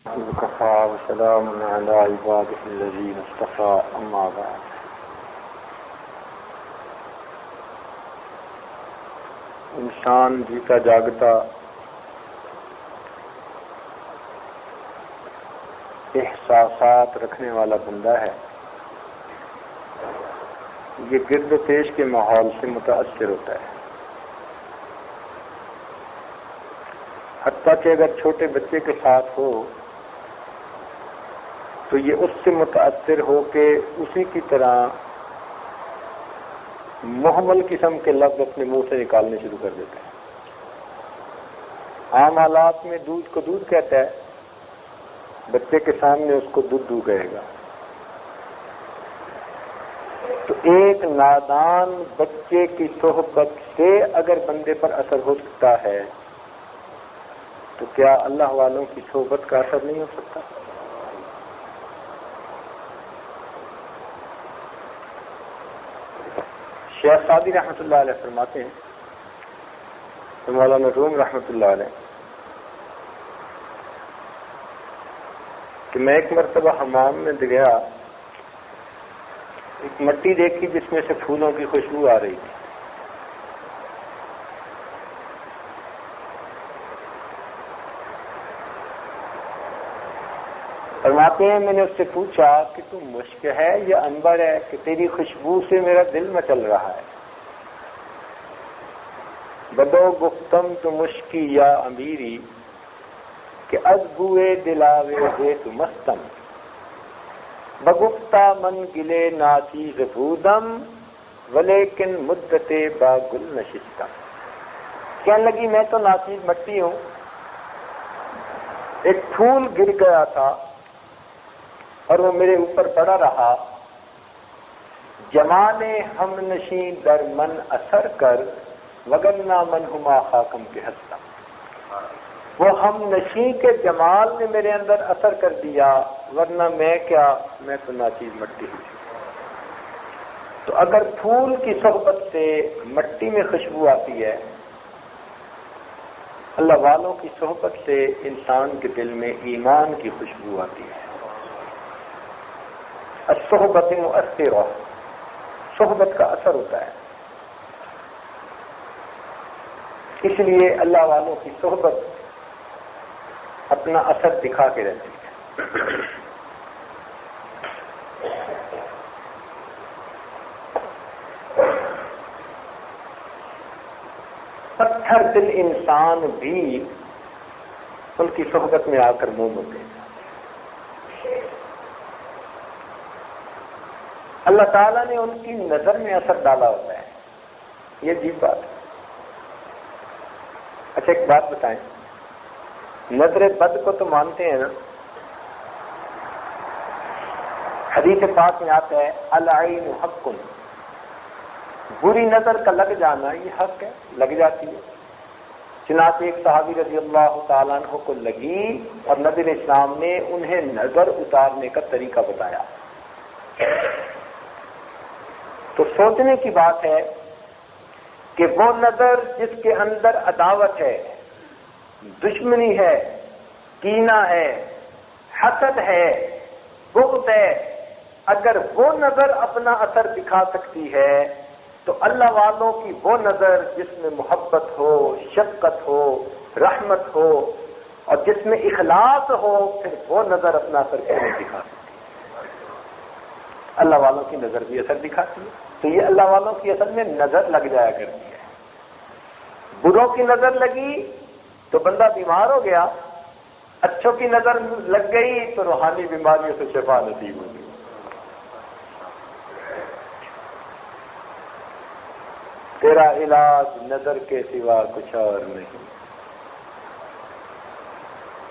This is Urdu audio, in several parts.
وكفى وسلام على عباده الذين اصطفى أما بعد. انسان جیتا جاگتا احساسات رکھنے والا بندہ ہے. یہ گرد و پیش کے ماحول سے متاثر ہوتا ہے. حتیٰ کہ اگر چھوٹے بچے کے ساتھ ہو تو یہ اس سے متاثر ہو کے اسی کی طرح محمل قسم کے لفظ اپنے منہ سے نکالنے شروع کر دیتا ہے. عام حالات میں دودھ کو دودھ کہتا ہے، بچے کے سامنے اس کو دودھ دو کہے گا. تو ایک نادان بچے کی صحبت سے اگر بندے پر اثر ہو سکتا ہے تو کیا اللہ والوں کی صحبت کا اثر نہیں ہو سکتا؟ شیخ سعدی رحمۃ اللہ علیہ فرماتے ہیں کہ مولانا روم رحمۃ اللہ علیہ کہ میں ایک مرتبہ حمام میں گیا، ایک مٹی دیکھی جس میں سے پھولوں کی خوشبو آ رہی تھی. فرماتے ہیں میں نے اس سے پوچھا کہ تم مشک ہے یا عنبر ہے کہ تیری خوشبو سے میرا دل مچل رہا ہے؟ بدو گفتم تو مشکی یا امیری کہ از بوئے دلاوے دے تو مستم بگفتا من گلے ناچیز بودم ولیکن مدت با گل نشستم. کہنے لگی میں تو ناچیز مٹی ہوں، ایک پھول گر گیا تھا اور وہ میرے اوپر پڑا رہا. جمال ہم نشیں در من اثر کر وگرنہ من ہما خاکم کے ہستا. وہ ہم نشیں کے جمال نے میرے اندر اثر کر دیا، ورنہ میں کیا، میں تو ناچیز مٹی ہوں. تو اگر پھول کی صحبت سے مٹی میں خوشبو آتی ہے، اللہ والوں کی صحبت سے انسان کے دل میں ایمان کی خوشبو آتی ہے. الصحبت مؤثرہ، صحبت کا اثر ہوتا ہے. اس لیے اللہ والوں کی صحبت اپنا اثر دکھا کے رہتی ہے. پتھر دل انسان بھی ان کی صحبت میں آ کر موم ہوتے ہیں. اللہ تعالیٰ نے ان کی نظر میں اثر ڈالا ہوتا ہے. یہ عجیب بات ہے. اچھا ایک بات بتائیں، نظر بد کو تو مانتے ہیں نا؟ حدیث پاک میں آتا ہے العین حق، بری نظر کا لگ جانا یہ حق ہے، لگ جاتی ہے. چنانچہ ایک صحابی رضی اللہ تعالیٰ عنہ کو لگی اور نبی اسلام نے انہیں نظر اتارنے کا طریقہ بتایا. تو سوچنے کی بات ہے کہ وہ نظر جس کے اندر عداوت ہے، دشمنی ہے، کینہ ہے، حسد ہے، بغض ہے، اگر وہ نظر اپنا اثر دکھا سکتی ہے تو اللہ والوں کی وہ نظر جس میں محبت ہو، شفقت ہو، رحمت ہو اور جس میں اخلاص ہو، پھر وہ نظر اپنا اثر کیوں نہیں دکھا سکتی؟ اللہ والوں کی نظر بھی اثر دکھاتی ہے. تو یہ اللہ والوں کی اصل میں نظر لگ جایا کرتی ہے. بروں کی نظر لگی تو بندہ بیمار ہو گیا، اچھوں کی نظر لگ گئی تو روحانی بیماریوں سے شفا نصیب ہو گئی. تیرا علاج نظر کے سوا کچھ اور نہیں.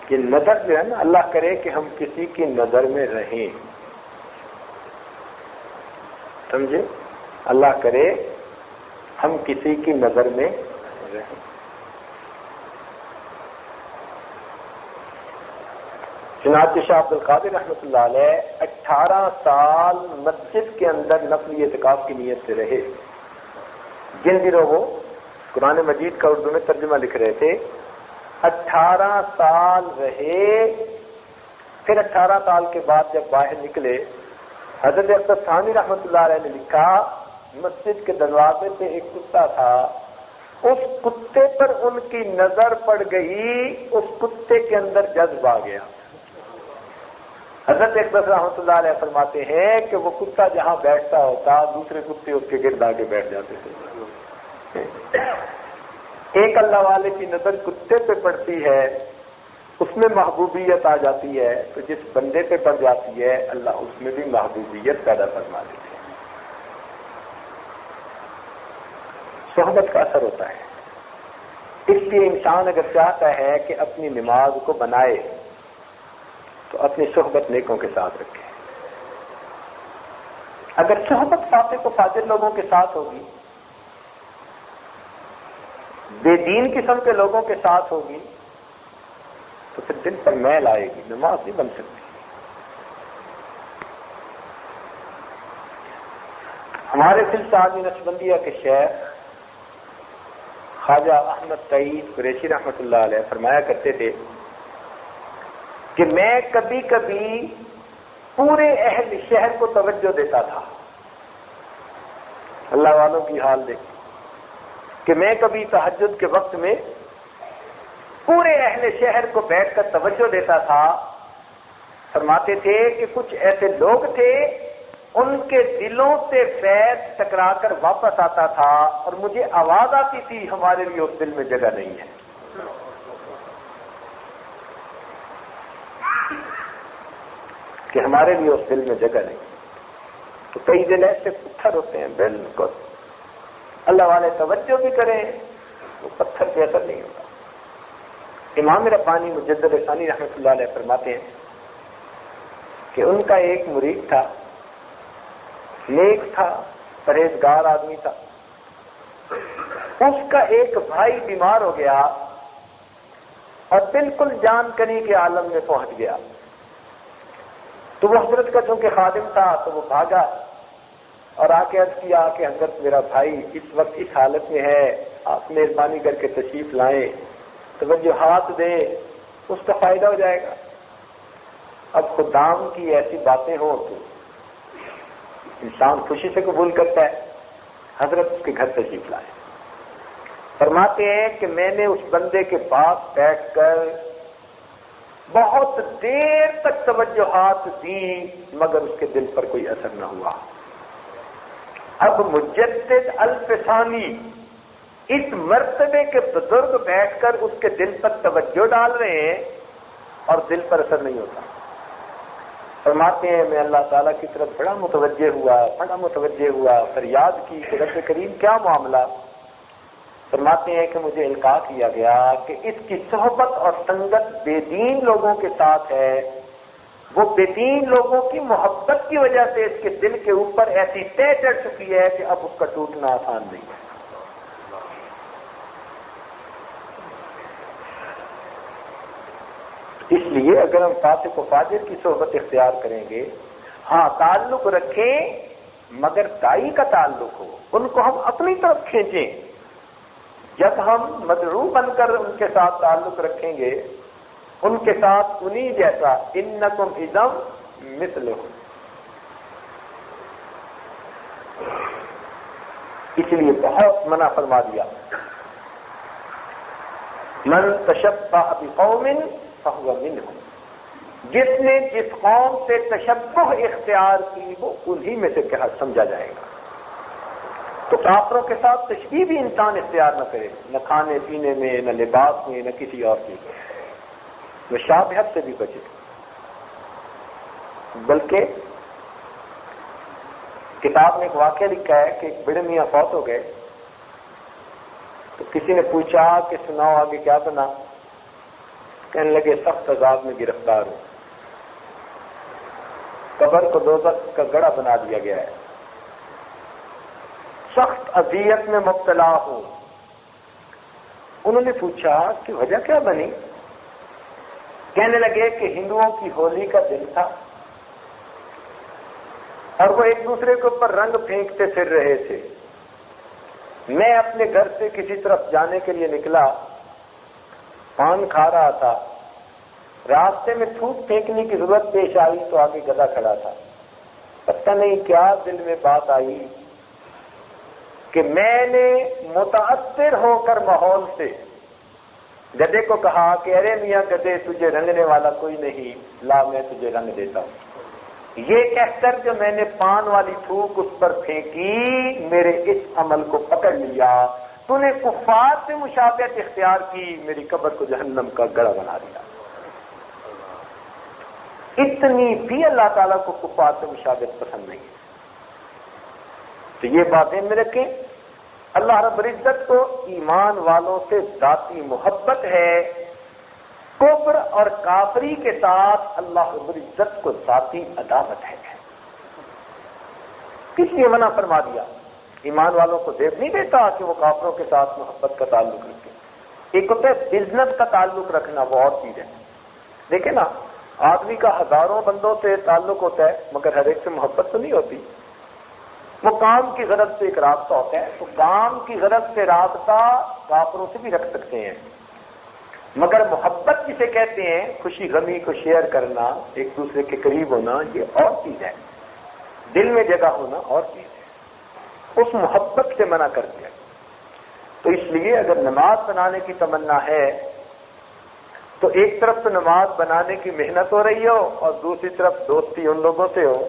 کہ نظر جو ہے نا، اللہ کرے کہ ہم کسی کی نظر میں رہیں، سمجھے؟ اللہ کرے ہم کسی کی نظر میں رہیں. چنانچہ شاہ عبد القادر رحمۃ اللہ علیہ 18 سال مسجد کے اندر نفلی اعتکاف کی نیت سے رہے. جن دنوں وہ قرآن مجید کا اردو میں ترجمہ لکھ رہے تھے، 18 سال رہے پھر 18 سال کے بعد جب باہر نکلے، حضرت اختر ثانی رحمۃ اللہ علیہ نے لکھا مسجد کے دروازے پہ ایک کتا تھا، اس کتے پر ان کی نظر پڑ گئی، اس کتے کے اندر جذب آ گیا۔ حضرت اقدس رحمۃ اللہ علیہ فرماتے ہیں کہ وہ کتا جہاں بیٹھتا ہوتا دوسرے کتے اس کے گرد آگے بیٹھ جاتے تھے۔ ایک اللہ والے کی نظر کتے پہ پڑتی ہے، اس میں محبوبیت آ جاتی ہے، تو جس بندے پہ پڑ جاتی ہے اللہ اس میں بھی محبوبیت پیدا فرما دیتے ہیں۔ صحبت کا اثر ہوتا ہے، اس لیے انسان اگر چاہتا ہے کہ اپنی نماز کو بنائے تو اپنی صحبت نیکوں کے ساتھ رکھے۔ اگر صحبت فاسق و فاجر لوگوں کے ساتھ ہوگی، بے دین قسم کے لوگوں کے ساتھ ہوگی، تو پھر دل پر میل آئے گی، نماز نہیں بن سکتی۔ ہمارے سلسلہ عالمی نقشبندیہ کے شیخ خواجہ احمد سعید قریشی رحمۃ اللہ علیہ فرمایا کرتے تھے کہ میں کبھی کبھی پورے اہل شہر کو توجہ دیتا تھا، اللہ والوں کی حال دیکھ، کہ میں کبھی تہجد کے وقت میں پورے اہل شہر کو بیٹھ کر توجہ دیتا تھا۔ فرماتے تھے کہ کچھ ایسے لوگ تھے ان کے دلوں سے فیض ٹکرا کر واپس آتا تھا اور مجھے آواز آتی تھی ہمارے لیے اس دل میں جگہ نہیں ہے۔ کہ ہمارے لیے اس دل میں جگہ نہیں۔ تو کئی دل ایسے پتھر ہوتے ہیں، بالکل اللہ والے توجہ بھی کریں وہ پتھر پہ اثر نہیں ہوتا۔ امام ربانی مجدد ثانی رحمۃ اللہ علیہ فرماتے ہیں کہ ان کا ایک مرید تھا، نیک تھا، پرہیزگار آدمی تھا، اس کا ایک بھائی بیمار ہو گیا اور بالکل جان کنی کے عالم میں پہنچ گیا۔ تو وہ حضرت کا چونکہ خادم تھا تو وہ بھاگا اور آ کے عرض کیا کہ حضرت میرا بھائی اس وقت اس حالت میں ہے، آپ مہربانی کر کے تشریف لائیں، توجہات دیں، اس کا فائدہ ہو جائے گا۔ اب خدام کی ایسی باتیں ہوں تو انسان خوشی سے قبول کرتا ہے۔ حضرت اس کے گھر تشریف لائے، فرماتے ہیں کہ میں نے اس بندے کے پاس بیٹھ کر بہت دیر تک توجہات دی مگر اس کے دل پر کوئی اثر نہ ہوا۔ اب مجدد الفسانی اس مرتبے کے بزرگ بیٹھ کر اس کے دل پر توجہ ڈال رہے ہیں اور دل پر اثر نہیں ہوتا۔ فرماتے ہیں میں اللہ تعالیٰ کی طرف بڑا متوجہ ہوا، فریاد کی کہ رب کریم کیا معاملہ؟ فرماتے ہیں کہ مجھے القاء کیا گیا کہ اس کی صحبت اور سنگت بے دین لوگوں کے ساتھ ہے، وہ بے دین لوگوں کی محبت کی وجہ سے اس کے دل کے اوپر ایسی طے چڑھ چکی ہے کہ اب اس کا ٹوٹنا آسان نہیں ہے۔ اس لیے اگر ہم فاسق و فاجر کی صحبت اختیار کریں گے، ہاں تعلق رکھیں مگر دائی کا تعلق ہو، ان کو ہم اپنی طرف کھینچیں۔ جب ہم مدعو بن کر ان کے ساتھ تعلق رکھیں گے، ان کے ساتھ انہی جیسا انکم اذا مثلہم، اس لیے بہت منع فرما دیا، من تشبہ بقوم فہو منہم، جس نے جس قوم سے تشبہ اختیار کی وہ انہی میں سے سمجھا جائے گا۔ تو کافروں کے ساتھ تشبیہ بھی انسان اختیار نہ کرے، نہ کھانے پینے میں، نہ لباس میں، نہ کسی اور چیز میں، مشابہت سے بھی بچے۔ بلکہ کتاب میں ایک واقعہ لکھا ہے کہ ایک بڑے میاں فوت ہو گئے، تو کسی نے پوچھا کہ سناؤ آگے کیا بنا؟ کہنے لگے سخت عذاب میں گرفتار ہوں، قبر کو دوزخ کا گڑھا بنا دیا گیا ہے، سخت اذیت میں مبتلا ہوں۔ انہوں نے پوچھا کہ وجہ کیا بنی؟ کہنے لگے کہ ہندوؤں کی ہولی کا دن تھا اور وہ ایک دوسرے کے اوپر رنگ پھینکتے پھر رہے تھے، میں اپنے گھر سے کسی طرف جانے کے لیے نکلا، پان کھا رہا تھا، راستے میں تھوک پھینکنے کی ضرورت پیش آئی تو آگے گدھا کھڑا تھا. پتہ نہیں کیا دل میں بات آئی کہ میں نے متاثر ہو کر ماحول سے گدھے کو کہا کہ ارے میاں گدھے تجھے رنگنے والا کوئی نہیں، لا میں تجھے رنگ دیتا ہوں. یہ کہہ کر جو میں نے پان والی تھوک اس پر پھینکی، میرے اس عمل کو پکڑ لیا، تو نے کفار سے مشابہت اختیار کی، میری قبر کو جہنم کا گڑھا بنا دیا. اتنی بھی اللہ تعالیٰ کو کفار سے مشابہت پسند نہیں ہے. تو یہ باتیں میں رکھیں. اللہ رب العزت کو ایمان والوں سے ذاتی محبت ہے، کفر اور کافری کے ساتھ اللہ رب العزت کو ذاتی عداوت ہے. کس لیے منع فرما دیا؟ ایمان والوں کو دیکھ نہیں دیتا کہ وہ کافروں کے ساتھ محبت کا تعلق رکھتے. ایک ہوتا ہے بزنس کا تعلق رکھنا، وہ اور چیز ہے. دیکھیں نا، آدمی کا ہزاروں بندوں سے تعلق ہوتا ہے مگر ہر ایک سے محبت تو نہیں ہوتی. وہ کام کی غرض سے ایک رابطہ ہوتا ہے، تو کام کی غرض سے رابطہ کافروں سے بھی رکھ سکتے ہیں، مگر محبت جسے کہتے ہیں، خوشی غمی کو شیئر کرنا، ایک دوسرے کے قریب ہونا، یہ اور چیز ہے. دل میں جگہ ہونا اور چیز ہے. اس محبت سے منع کر دیا. تو اس لیے اگر نماز بنانے کی تمنا ہے تو ایک طرف تو نماز بنانے کی محنت ہو رہی ہو اور دوسری طرف دوستی ان لوگوں سے ہو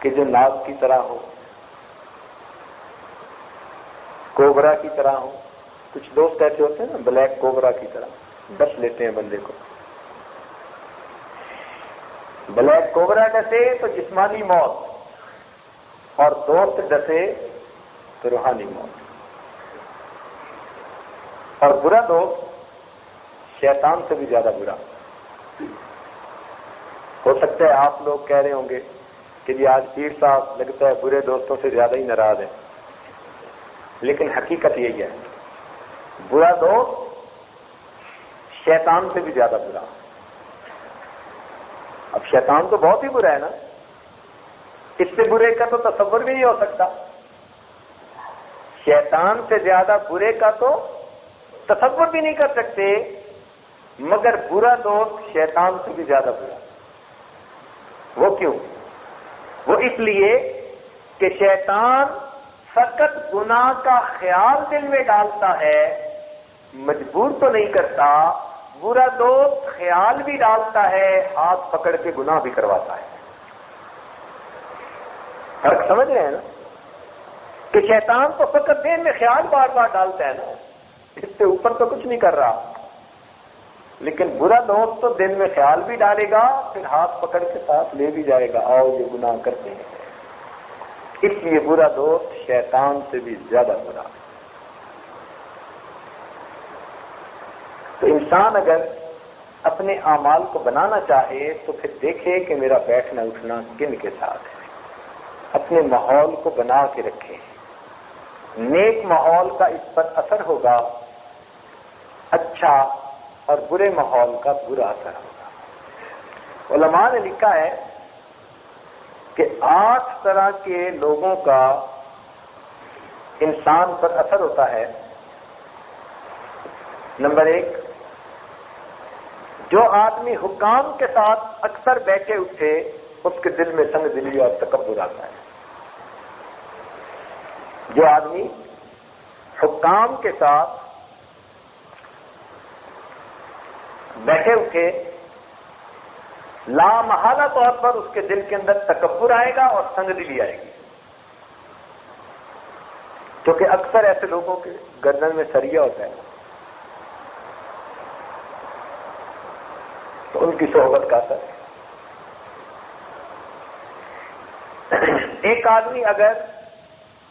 کہ جو ناگ کی طرح ہو، کوبرا کی طرح ہو. کچھ دوست ایسے ہوتے ہیں نا، بلیک کوبرا کی طرح ڈس لیتے ہیں بندے کو. بلیک کوبرا ڈسے تو جسمانی موت، اور دوست ڈسے تو روحانی موت. اور برا دوست شیطان سے بھی زیادہ برا. ہو سکتا ہے آپ لوگ کہہ رہے ہوں گے کہ جی آج پیر صاحب لگتا ہے برے دوستوں سے زیادہ ہی ناراض ہے، لیکن حقیقت یہی ہے، برا دوست شیطان سے بھی زیادہ برا. اب شیطان تو بہت ہی برا ہے نا، اس سے برے کا تو تصور بھی نہیں ہو سکتا. شیطان سے زیادہ برے کا تو تصور بھی نہیں کر سکتے، مگر برا دوست شیطان سے بھی زیادہ برا. وہ کیوں؟ وہ اس لیے کہ شیطان فقط گناہ کا خیال دل میں ڈالتا ہے، مجبور تو نہیں کرتا. برا دوست خیال بھی ڈالتا ہے، ہاتھ پکڑ کے گناہ بھی کرواتا ہے. فرق سمجھ رہے ہیں نا کہ شیطان تو فقط دل میں خیال بار بار ڈالتا ہے نا، اس سے اوپر تو کچھ نہیں کر رہا. لیکن برا دوست تو دل میں خیال بھی ڈالے گا، پھر ہاتھ پکڑ کے ساتھ لے بھی جائے گا، آؤ یہ گناہ کرتے ہیں. اس لیے برا دوست شیطان سے بھی زیادہ برا. تو انسان اگر اپنے اعمال کو بنانا چاہے تو پھر دیکھے کہ میرا بیٹھنا اٹھنا کن کے ساتھ ہے. اپنے ماحول کو بنا کے رکھے. نیک ماحول کا اس پر اثر ہوگا اچھا، اور برے ماحول کا برا اثر ہوگا. علماء نے لکھا ہے کہ 8 طرح کے لوگوں کا انسان پر اثر ہوتا ہے. نمبر 1، جو آدمی حکام کے ساتھ اکثر بیٹھے اٹھے اس کے دل میں تنگ دلی اور تکبر آتا ہے. جو آدمی حکام کے ساتھ بیٹھے اٹھے لامحالہ طور پر اس کے دل کے اندر تکبر آئے گا اور تنگ دلی آئے گی. کیونکہ اکثر ایسے لوگوں کے گردن میں سریا ہوتا ہے، تو ان کی صحبت کا اثر ہے. ایک آدمی اگر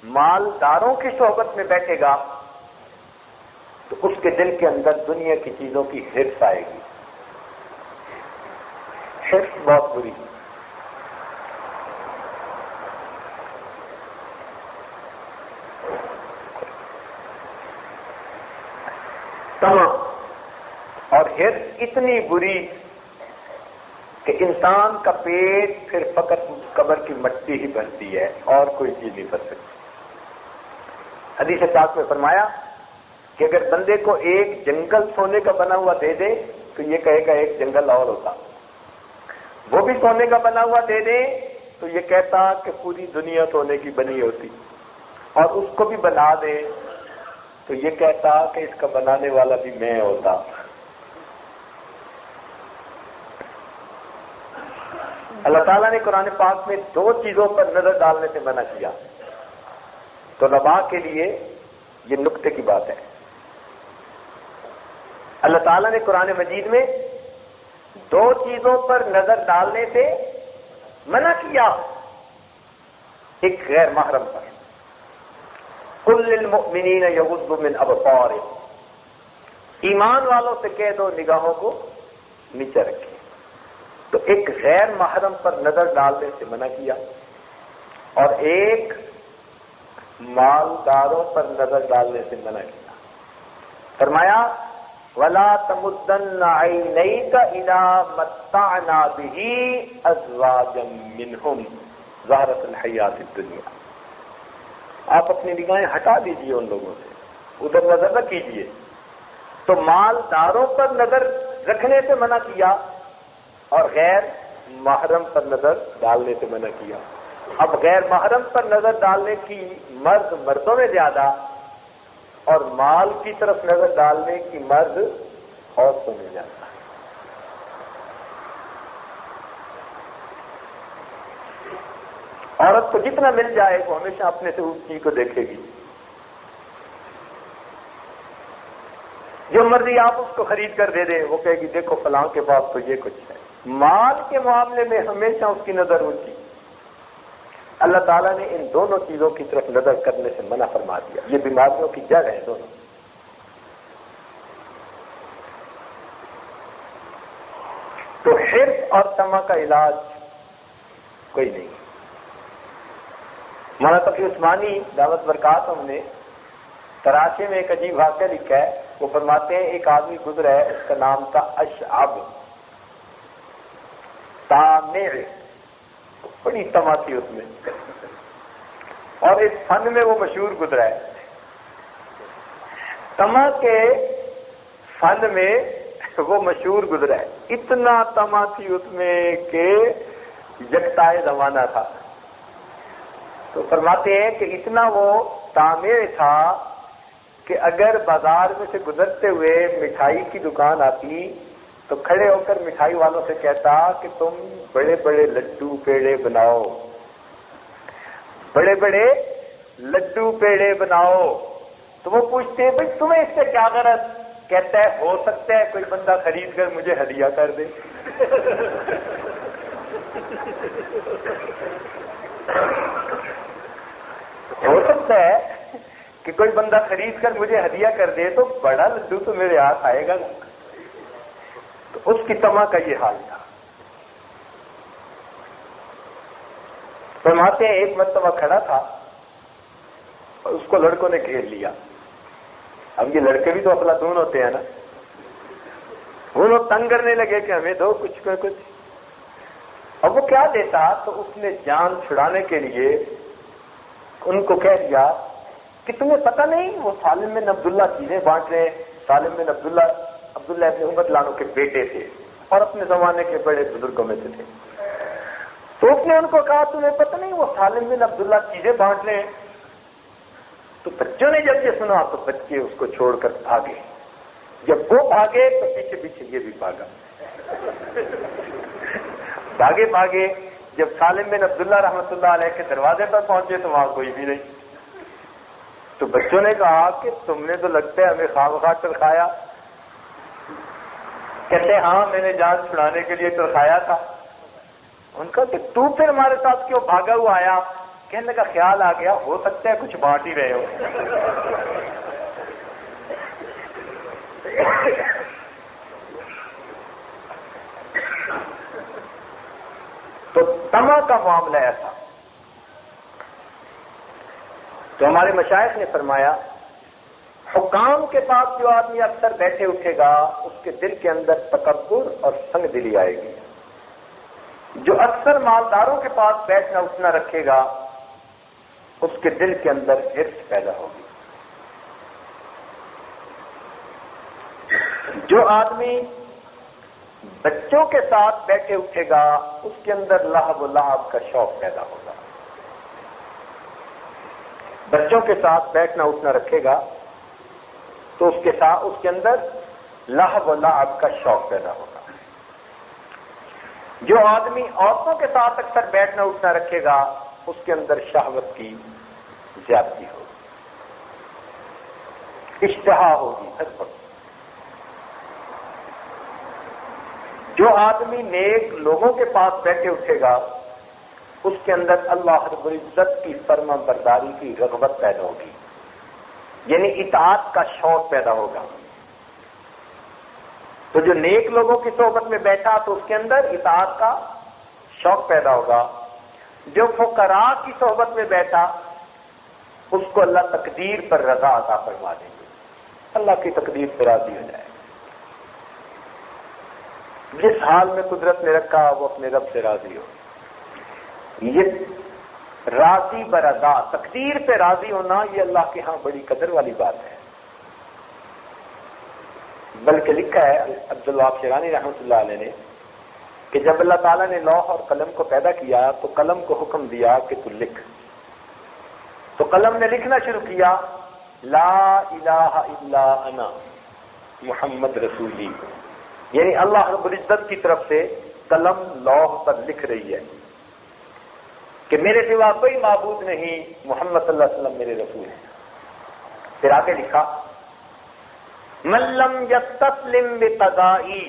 مالداروں کی صحبت میں بیٹھے گا تو اس کے دل کے اندر دنیا کی چیزوں کی حرص آئے گی. حرص بہت بری. طمع اور حرص اتنی بری کہ انسان کا پیٹ پھر فقط قبر کی مٹی ہی بھرتی ہے اور کوئی چیز نہیں بھر سکتی. حدیث پاک میں فرمایا کہ اگر بندے کو ایک جنگل سونے کا بنا ہوا دے دے تو یہ کہے گا ایک جنگل اور ہوتا. وہ بھی سونے کا بنا ہوا دے دیں تو یہ کہتا کہ پوری دنیا سونے کی بنی ہوتی. اور اس کو بھی بنا دیں تو یہ کہتا کہ اس کا بنانے والا بھی میں ہوتا. اللہ تعالیٰ نے قرآن پاک میں 2 چیزوں پر نظر ڈالنے سے منع کیا. تو طلباء کے لیے یہ نکتے کی بات ہے. اللہ تعالیٰ نے قرآن مجید میں 2 چیزوں پر نظر ڈالنے سے منع کیا. ایک غیر محرم پر. قل للمؤمنین یغضوا من ابصارہم، ایمان والوں سے کہہ دو نگاہوں کو نیچے رکھیں. تو ایک غیر محرم پر نظر ڈالنے سے منع کیا، اور ایک مالداروں پر نظر ڈالنے سے منع کیا. فرمایا وَلَا تَمُدَّنَّ عَيْنَيْكَ إِلَىٰ مَتَّعْنَا بِهِ أَزْوَاجًا مِّنْهُمْ زَهْرَةَ الْحَيَاةِ الدُّنْيَا. آپ اپنی نگاہیں ہٹا دیجئے ان لوگوں سے، ادھر نظر نہ کیجئے. تو مالداروں پر نظر رکھنے سے منع کیا اور غیر محرم پر نظر ڈالنے سے منع کیا. اب غیر محرم پر نظر ڈالنے کی مرد مردوں میں زیادہ، اور مال کی طرف نظر ڈالنے کی مرد عورتوں میں زیادہ. عورت کو جتنا مل جائے وہ ہمیشہ اپنے سے اس چیز کو دیکھے گی. جو مرضی آپ اس کو خرید کر دے دیں وہ کہے گی دیکھو فلاں کے پاس تو یہ کچھ ہے. مال کے معاملے میں ہمیشہ اس کی نظر اونچی. اللہ تعالیٰ نے ان دونوں چیزوں کی طرف نظر کرنے سے منع فرما دیا. یہ بیماریوں کی جڑ ہے دونوں. تو حرص اور طمع کا علاج کوئی نہیں. مولانا تقی عثمانی دعوت برکات ہم نے تراشے میں ایک عجیب واقعہ لکھا ہے. وہ فرماتے ہیں ایک آدمی گزرا ہے، اس کا نام تھا اشعب طامع، بڑی طمع تھی اس میں، اور اس فن میں وہ مشہور گزرا ہے. طمع کے فن میں وہ مشہور گزرا ہے. اتنا طمع تھی اس میں کہ یکتائے زمانہ تھا. تو فرماتے ہیں کہ اتنا وہ طامع تھا کہ اگر بازار میں سے گزرتے ہوئے مٹھائی کی دکان آتی تو کھڑے ہو کر مٹھائی والوں سے کہتا کہ تم بڑے بڑے لڈو پیڑے بناؤ، بڑے بڑے لڈو پیڑے بناؤ. تو وہ پوچھتے ہیں بھائی تمہیں اس سے کیا غرض؟ کہتا ہے ہو سکتا ہے کوئی بندہ خرید کر مجھے ہدیہ کر دے. ہو سکتا ہے کہ کوئی بندہ خرید کر مجھے ہدیہ کر دے تو بڑا لڈو تو میرے ہاتھ آئے گا. تو اس کی طمع کا یہ حال تھا. فرماتے ہیں ایک مرتبہ کھڑا تھا اور اس کو لڑکوں نے گھیر لیا. اب یہ لڑکے بھی تو افلاطون ہوتے ہیں نا. وہ لوگ تنگ کرنے لگے کہ ہمیں دو کچھ کا کچھ. اب وہ کیا دیتا؟ تو اس نے جان چھڑانے کے لیے ان کو کہہ دیا کہ تمہیں پتہ نہیں وہ سالم بن عبداللہ چیزیں بانٹ رہے ہیں. سالم بن عبداللہ ابن عمر لانو کے بیٹے تھے اور اپنے زمانے کے بڑے بزرگوں میں سے تھے. تو اس نے ان کو کہا تمہیں پتہ نہیں وہ سالم بن عبداللہ چیزیں بانٹ رہے ہیں. تو بچوں نے جب یہ سنا تو بچے اس کو چھوڑ کر بھاگے. جب وہ بھاگے تو پیچھے پیچھے یہ بھی بھاگا. بھاگے بھاگے جب سالم بن عبداللہ رحمۃ اللہ علیہ کے دروازے پر پہنچے تو وہاں کوئی بھی نہیں. تو بچوں نے کہا کہ تم نے تو لگتا ہے ہمیں خواہ مخواہ ترکھایا. کہتے ہاں میں نے جان چھڑانے کے لیے ترکھایا تھا. ان کا کہ تو پھر ہمارے ساتھ کیوں بھاگا ہوا آیا؟ کہنے کا خیال آ گیا ہو سکتا ہے کچھ بانٹ ہی رہے ہو. تو طمع کا معاملہ ایسا. تو ہمارے مشائخ نے فرمایا حکام کے پاس جو آدمی اکثر بیٹھے اٹھے گا اس کے دل کے اندر تکبر اور سنگ دلی آئے گی. جو اکثر مالداروں کے پاس بیٹھنا اٹھنا رکھے گا اس کے دل کے اندر حرص پیدا ہوگی. جو آدمی بچوں کے ساتھ بیٹھے اٹھے گا اس کے اندر لہو و لعب کا شوق پیدا ہوگا. بچوں کے ساتھ بیٹھنا اٹھنا رکھے گا تو اس کے اندر لہو و لعب کا شوق پیدا ہوگا. جو آدمی عورتوں کے ساتھ اکثر بیٹھنا اٹھنا رکھے گا اس کے اندر شہوت کی زیادتی ہوگی، اشتہا ہوگی، حسد. جو آدمی نیک لوگوں کے پاس بیٹھے اٹھے گا اس کے اندر اللہ رب العزت کی فرما برداری کی رغبت پیدا ہوگی، یعنی اطاعت کا شوق پیدا ہوگا. تو جو نیک لوگوں کی صحبت میں بیٹھا تو اس کے اندر اطاعت کا شوق پیدا ہوگا. جو فقراء کی صحبت میں بیٹھا اس کو اللہ تقدیر پر رضا عطا فرما دیں گے، اللہ کی تقدیر پر راضی ہو جائے. جس حال میں قدرت نے رکھا وہ اپنے رب سے راضی ہو. یہ راضی برضا، تقدیر پہ راضی ہونا، یہ اللہ کے ہاں بڑی قدر والی بات ہے. بلکہ لکھا ہے عبدالوہاب شیرانی رحمۃ اللہ علیہ نے کہ جب اللہ تعالیٰ نے لوح اور قلم کو پیدا کیا تو قلم کو حکم دیا کہ تو لکھ. تو قلم نے لکھنا شروع کیا، لا الہ الا انا محمد رسولی، یعنی اللہ رب العزت کی طرف سے قلم لوح پر لکھ رہی ہے کہ میرے سوا کوئی معبود نہیں، محمد صلی اللہ علیہ وسلم میرے رسول ہیں. پھر آگے لکھا، من لم یستسلم بقضائی،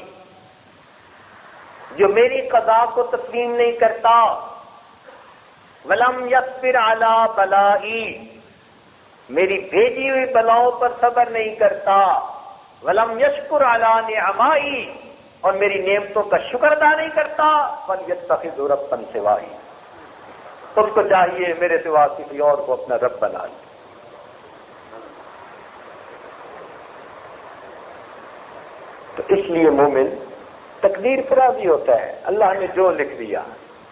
جو میری قضا کو تسلیم نہیں کرتا، ولم یصبر علی بلائی، میری بھیجی ہوئی بلاؤں پر صبر نہیں کرتا، ولم یشکر علی نعمائی، اور میری نعمتوں کا شکر ادا نہیں کرتا، فلیتخذ ربا سوائی، اس کو چاہیے میرے سوا کسی اور کو اپنا رب بنا لے. تو اس لیے مومن تقدیر پر راضی ہوتا ہے، اللہ نے جو لکھ دیا.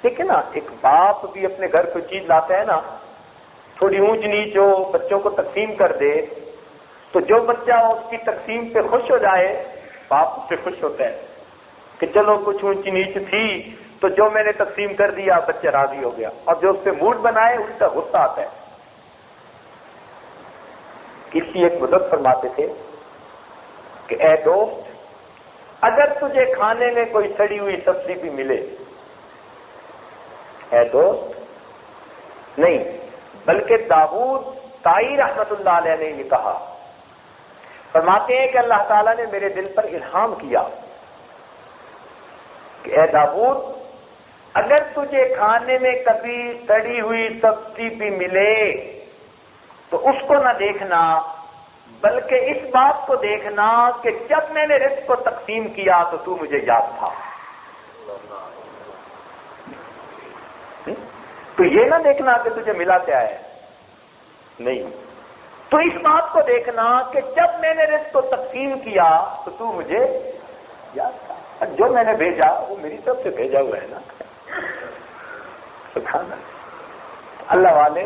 ٹھیک ہے نا، ایک باپ بھی اپنے گھر کوئی چیز لاتا ہے نا، تھوڑی اونچ نیچ ہو، بچوں کو تقسیم کر دے، تو جو بچہ اس کی تقسیم پہ خوش ہو جائے باپ اس سے خوش ہوتا ہے کہ چلو کچھ اونچ نیچ تھی تو جو میں نے تقسیم کر دیا بچہ راضی ہو گیا. اور جو اس پہ موڈ بنائے اس کا غصہ آتا ہے. کسی ایک بزرگ فرماتے تھے کہ اے دوست، اگر تجھے کھانے میں کوئی سڑی ہوئی سبزی بھی ملے، اے دوست نہیں، بلکہ داؤد طائی رحمت اللہ علیہ نے یہ کہا، فرماتے ہیں کہ اللہ تعالیٰ نے میرے دل پر الہام کیا کہ اے داؤد، اگر تجھے کھانے میں کبھی سڑی ہوئی سبزی بھی ملے تو اس کو نہ دیکھنا، بلکہ اس بات کو دیکھنا کہ جب میں نے رزق کو تقسیم کیا تو مجھے یاد تھا. تو یہ نہ دیکھنا کہ تجھے ملا کیا ہے، نہیں، تو اس بات کو دیکھنا کہ جب میں نے رزق کو تقسیم کیا تو مجھے یاد تھا. اور جو میں نے بھیجا وہ میری طرف سے بھیجا ہوا ہے نا. سبحان اللہ. اللہ والے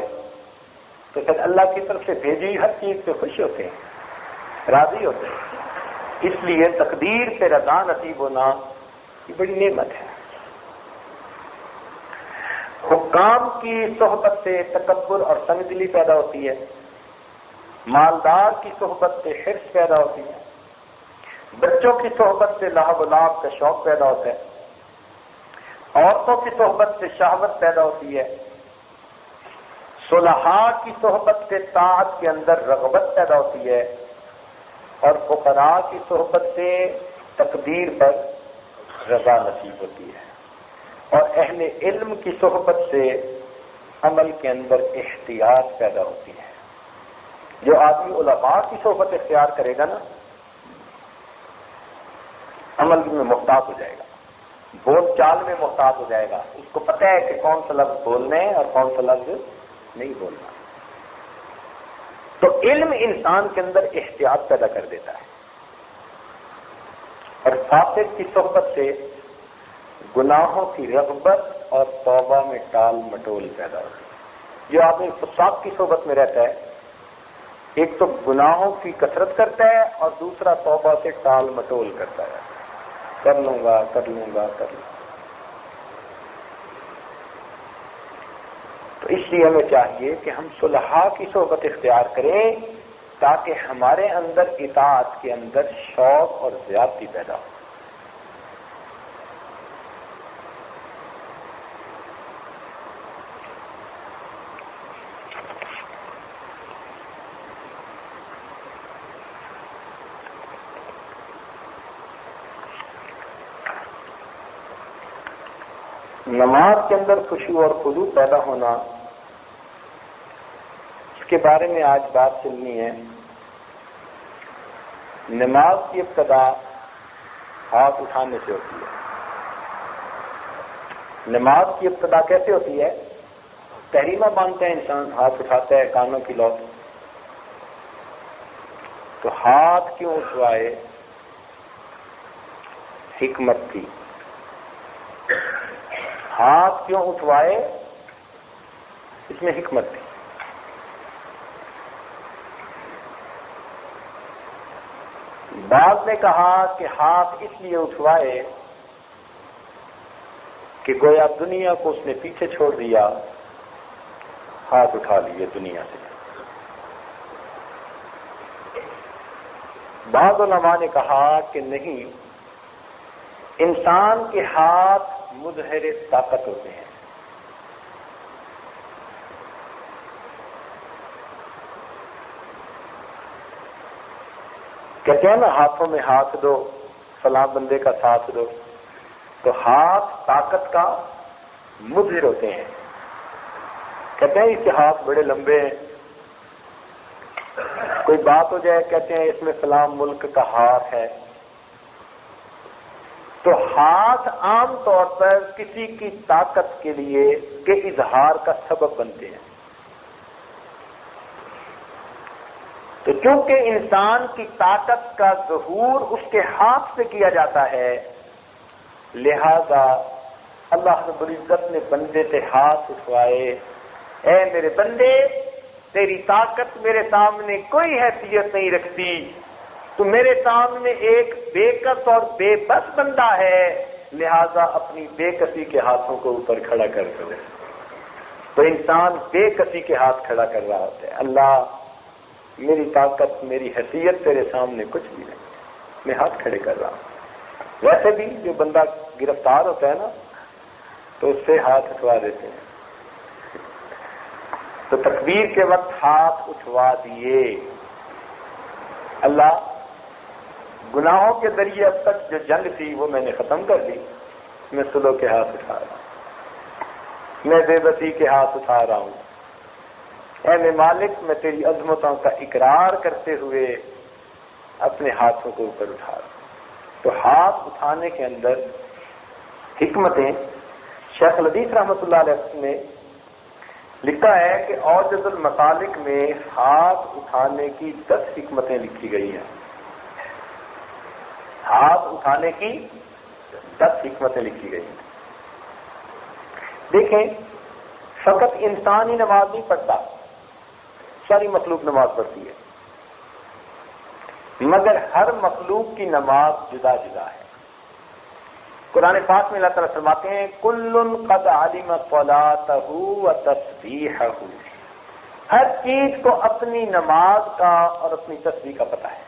تو پھر اللہ کی طرف سے بھیجی ہر چیز پہ خوش ہوتے ہیں، راضی ہوتے ہیں. اس لیے تقدیر پہ رضا نصیب ہونا یہ بڑی نعمت ہے. حکام کی صحبت سے تکبر اور تنگ دلی پیدا ہوتی ہے، مالدار کی صحبت سے حرص پیدا ہوتی ہے، بچوں کی صحبت سے لہو و لعب کا شوق پیدا ہوتا ہے، عورتوں کی صحبت سے شہوت پیدا ہوتی ہے، صلحاء کی صحبت سے طاعت کے اندر رغبت پیدا ہوتی ہے، اور فقراء کی صحبت سے تقدیر پر رضا نصیب ہوتی ہے، اور اہل علم کی صحبت سے عمل کے اندر احتیاط پیدا ہوتی ہے. جو آدمی علماء کی صحبت اختیار کرے گا نا، عمل میں محتاط ہو جائے گا، بول چال میں محتاط ہو جائے گا. اس کو پتہ ہے کہ کون سا لفظ بولنے ہیں اور کون سا لفظ نہیں بولنا. تو علم انسان کے اندر احتیاط پیدا کر دیتا ہے. اور فاسق کی صحبت سے گناہوں کی رغبت اور توبہ میں ٹال مٹول پیدا ہوتی ہے. جو آدمی فساق کی صحبت میں رہتا ہے، ایک تو گناہوں کی کثرت کرتا ہے اور دوسرا توبہ سے ٹال مٹول کرتا ہے. کر لوں گا کر لوں گا کر لوں گا۔ تو اس لیے ہمیں چاہیے کہ ہم صلحاء کی صحبت اختیار کریں تاکہ ہمارے اندر اطاعت کے اندر شوق اور زیادتی پیدا ہو۔ نماز کے اندر خشوع اور خضوع پیدا ہونا، اس کے بارے میں آج بات چلنی ہے۔ نماز کی ابتدا ہاتھ اٹھانے سے ہوتی ہے۔ نماز کی ابتدا کیسے ہوتی ہے؟ تحریمہ باندھتا ہے انسان، ہاتھ اٹھاتا ہے کانوں کی لوٹ۔ تو ہاتھ کیوں اٹھوائے؟ حکمت تھی۔ ہاتھ کیوں اٹھوائے؟ اس میں حکمت تھی۔ بعض نے کہا کہ ہاتھ اس لیے اٹھوائے کہ گویا دنیا کو اس نے پیچھے چھوڑ دیا، ہاتھ اٹھا لیے دنیا سے۔ بعض علماء نے کہا کہ نہیں، انسان کے ہاتھ مظہر طاقت ہوتے ہیں۔ کہتے ہیں نا ہاتھوں میں ہاتھ دو، فلاں بندے کا ساتھ دو، تو ہاتھ طاقت کا مظہر ہوتے ہیں۔ کہتے ہیں اس کے ہاتھ بڑے لمبے ہیں، کوئی بات ہو جائے کہتے ہیں اس میں فلاں ملک کا ہاتھ ہے۔ تو ہاتھ عام طور پر کسی کی طاقت کے لیے کے اظہار کا سبب بنتے ہیں۔ تو چونکہ انسان کی طاقت کا ظہور اس کے ہاتھ سے کیا جاتا ہے، لہذا اللہ رب العزت نے بندے سے ہاتھ اٹھوائے، اے میرے بندے، تیری طاقت میرے سامنے کوئی حیثیت نہیں رکھتی، تو میرے سامنے ایک بے کس اور بے بس بندہ ہے، لہذا اپنی بے کسی کے ہاتھوں کو اوپر کھڑا کر دو۔ تو انسان بے کسی کے ہاتھ کھڑا کر رہا ہوتا ہے، اللہ میری طاقت میری حیثیت تیرے سامنے کچھ بھی نہیں، میں ہاتھ کھڑے کر رہا ہوں۔ ویسے بھی جو بندہ گرفتار ہوتا ہے نا تو اس سے ہاتھ اٹھوا دیتے ہیں۔ تو تکبیر کے وقت ہاتھ اٹھوا دیے، اللہ گناہوں کے ذریعے اب تک جو جنگ تھی وہ میں نے ختم کر دی، میں صلح کے ہاتھ اٹھا رہا ہوں، میں بے بسی کے ہاتھ اٹھا رہا ہوں، اے میں مالک میں تیری عظمتوں کا اقرار کرتے ہوئے اپنے ہاتھوں کو اوپر اٹھا رہا ہوں۔ تو ہاتھ اٹھانے کے اندر حکمتیں، شیخ الحدیث رحمۃ اللہ علیہ نے لکھا ہے کہ اوجز المسالک میں ہاتھ اٹھانے کی 10 حکمتیں لکھی گئی ہیں۔ ہاتھ اٹھانے کی 10 حکمتیں لکھی گئی ہیں۔ دیکھیں، فقط انسان ہی نماز نہیں پڑھتا، ساری مخلوق نماز پڑھتی ہے، مگر ہر مخلوق کی نماز جدا جدا ہے۔ قرآن پاک میں اللہ تعالیٰ فرماتے ہیں کل قد علم صلاتہ وتسبیحہ، ہر چیز کو اپنی نماز کا اور اپنی تسبیح کا پتہ ہے۔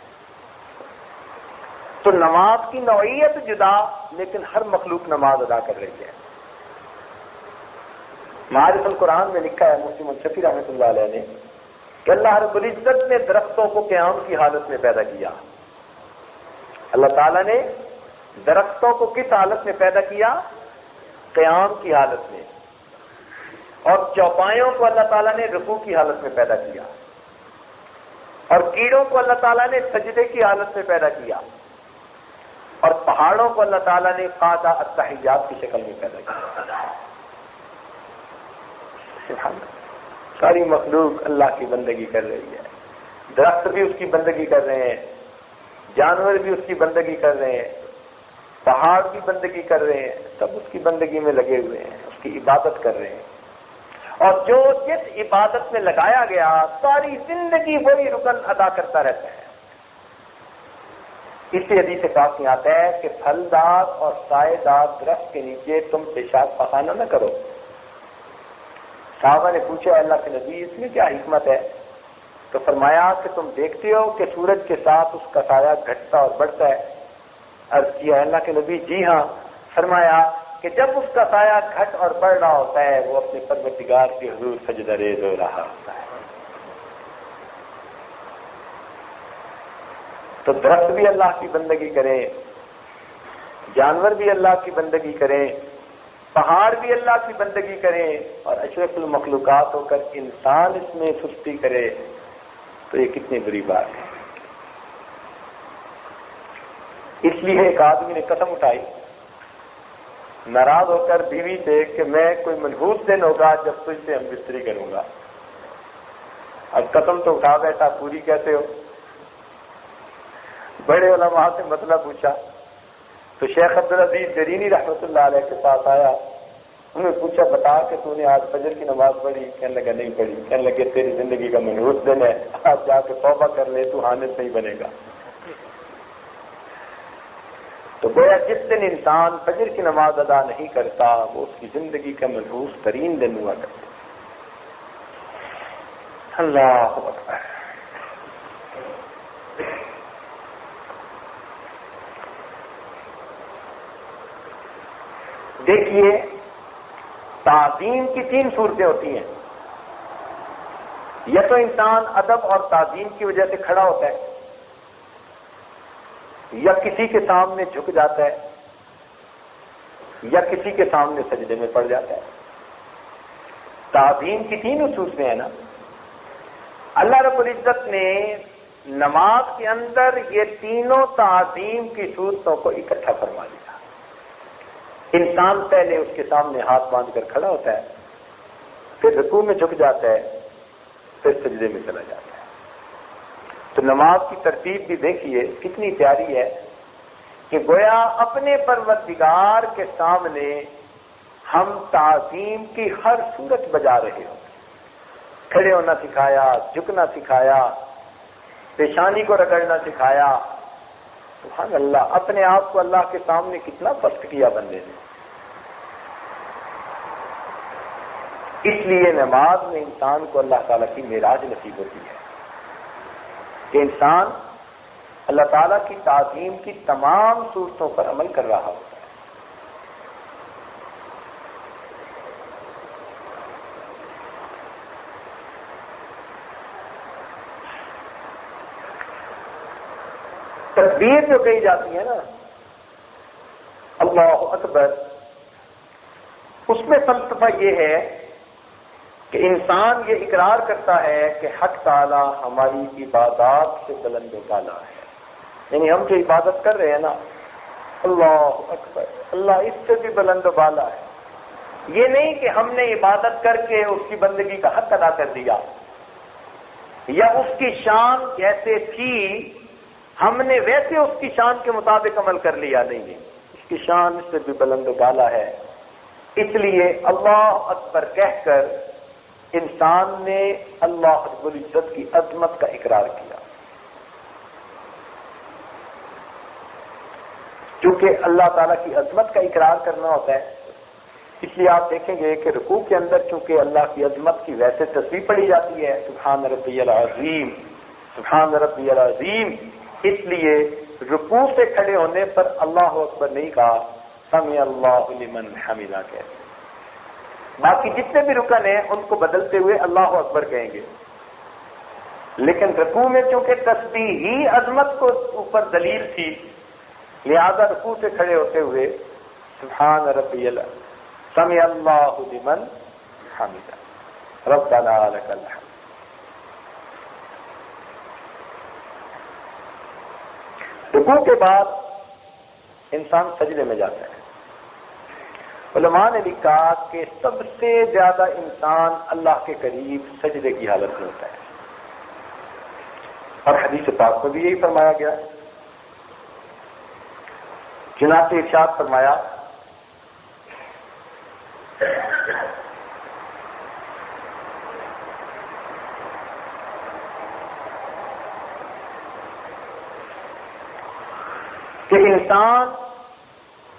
تو نماز کی نوعیت جدا، لیکن ہر مخلوق نماز ادا کر رہی ہے۔ معارف القرآن میں لکھا ہے مفتی منصفی رحمۃ اللہ علیہ نے کہ اللہ رب العزت نے درختوں کو قیام کی حالت میں پیدا کیا۔ اللہ تعالیٰ نے درختوں کو کس حالت میں پیدا کیا؟ قیام کی حالت میں۔ اور چوپایوں کو اللہ تعالیٰ نے رکوع کی حالت میں پیدا کیا، اور کیڑوں کو اللہ تعالیٰ نے سجدے کی حالت میں پیدا کیا، اور پہاڑوں کو اللہ تعالیٰ نے قاعدہ التحیات کی شکل میں پیدا کیا۔ ساری مخلوق اللہ کی بندگی کر رہی ہے، درخت بھی اس کی بندگی کر رہے ہیں، جانور بھی اس کی بندگی کر رہے ہیں، پہاڑ بھی بندگی کر رہے ہیں، سب اس کی بندگی میں لگے ہوئے ہیں، اس کی عبادت کر رہے ہیں۔ اور جو جس عبادت میں لگایا گیا ساری زندگی وہی رکن ادا کرتا رہتا ہے۔ اسی حدیث پاک میں آتا ہے کہ پھلدار اور سائے دار درخت کے نیچے تم پیشاب پخانہ نہ کرو۔ صحابہ نے پوچھا اللہ کے نبی اس میں کیا حکمت ہے؟ تو فرمایا کہ تم دیکھتے ہو کہ سورج کے ساتھ اس کا سایہ گھٹتا اور بڑھتا ہے۔ عرض کیا اللہ کے نبی جی ہاں۔ فرمایا کہ جب اس کا سایہ گھٹ اور بڑھ رہا ہوتا ہے وہ اپنے پروردگار کے حضور سجدہ ریز ہو رہا ہوتا ہے۔ تو درخت بھی اللہ کی بندگی کریں، جانور بھی اللہ کی بندگی کریں، پہاڑ بھی اللہ کی بندگی کریں، اور اشرف المخلوقات ہو کر انسان اس میں سستی کرے تو یہ کتنی بری بات ہے۔ اس لیے ایک آدمی نے قسم اٹھائی ناراض ہو کر بیوی سے کہ میں کوئی منحوس دن ہوگا جب تجھ سے ہم بستری کروں گا۔ اب قسم تو اٹھا بیٹھا، پوری کیسے ہو؟ بڑے علماء سے مسئلہ پوچھا تو شیخ عبدالعزیز جرینی رحمۃ اللہ علیہ کے پاس آیا، انہوں نے پوچھا بتا کہ تو نے آج فجر کی نماز پڑھی؟ کہنے لگا نہیں پڑھی۔ کہنے لگے تیری زندگی کا منحوس دن ہے، آج جا کے توبہ کر لے، تو حانث نہیں بنے گا۔ تو گویا جس دن انسان فجر کی نماز ادا نہیں کرتا وہ اس کی زندگی کا منحوس ترین دن ہوا کرتا۔ اللہ اکبر۔ دیکھیے تعظیم کی 3 صورتیں ہوتی ہیں، یا تو انسان ادب اور تعظیم کی وجہ سے کھڑا ہوتا ہے، یا کسی کے سامنے جھک جاتا ہے، یا کسی کے سامنے سجدے میں پڑ جاتا ہے۔ تعظیم کی 3 صورتیں ہیں نا۔ اللہ رب العزت نے نماز کے اندر یہ تینوں تعظیم کی صورتوں کو اکٹھا فرما دیا۔ انسان پہلے اس کے سامنے ہاتھ باندھ کر کھڑا ہوتا ہے، پھر رکوع میں جھک جاتا ہے، پھر سجدے میں چلا جاتا ہے۔ تو نماز کی ترتیب بھی دیکھیے کتنی پیاری ہے کہ گویا اپنے پروردگار کے سامنے ہم تعظیم کی ہر صورت بجا رہے ہوں۔ کھڑے ہونا سکھایا، جھکنا سکھایا، پیشانی کو رگڑنا سکھایا۔ سبحان اللہ، اپنے آپ کو اللہ کے سامنے کتنا پست کیا بندے نے۔ اس لیے نماز میں انسان کو اللہ تعالیٰ کی معراج نصیب ہوتی ہے کہ انسان اللہ تعالیٰ کی تعظیم کی تمام صورتوں پر عمل کر رہا ہوتا ہے۔ تکبیر جو کہی جاتی ہے نا، اللہ اکبر، اس میں فلسفہ یہ ہے کہ انسان یہ اقرار کرتا ہے کہ حق تعالی ہماری عبادات سے بلند و بالا ہے۔ یعنی ہم جو عبادت کر رہے ہیں نا، اللہ اکبر، اللہ اس سے بھی بلند و بالا ہے۔ یہ نہیں کہ ہم نے عبادت کر کے اس کی بندگی کا حق ادا کر دیا، یا اس کی شان جیسے تھی ہم نے ویسے اس کی شان کے مطابق عمل کر لیا۔ نہیں، اس کی شان اس سے بھی بلند و بالا ہے۔ اس لیے اللہ اکبر کہہ کر انسان نے اللہ رب العزت کی عظمت کا اقرار کیا۔ چونکہ اللہ تعالیٰ کی عظمت کا اقرار کرنا ہوتا ہے، اس لیے آپ دیکھیں گے کہ رکوع کے اندر چونکہ اللہ کی عظمت کی ویسے تسبیح پڑھی جاتی ہے، سبحان ربی العظیم، سبحان ربی العظیم، اس لیے رکوع سے کھڑے ہونے پر اللہ اکبر نہیں کہا، سمع اللہ لمن حمدہ کہتے۔ باقی جتنے بھی رکن ہیں ان کو بدلتے ہوئے اللہ اکبر کہیں گے، لیکن رکوع میں چونکہ تسبیح ہی عظمت کو اوپر دلیل تھی، لہذا رکوع سے کھڑے ہوتے ہوئے سبحان ربی اللہ، سمع اللہ لمن حمدہ، ربنا لک الحمد۔ رکوع کے بعد انسان سجدے میں جاتا ہے۔ علماء نے لکھا کہ سب سے زیادہ انسان اللہ کے قریب سجدے کی حالت میں ہوتا ہے، اور حدیث پاک میں بھی یہی فرمایا گیا۔ چنانچہ ارشاد فرمایا کہ انسان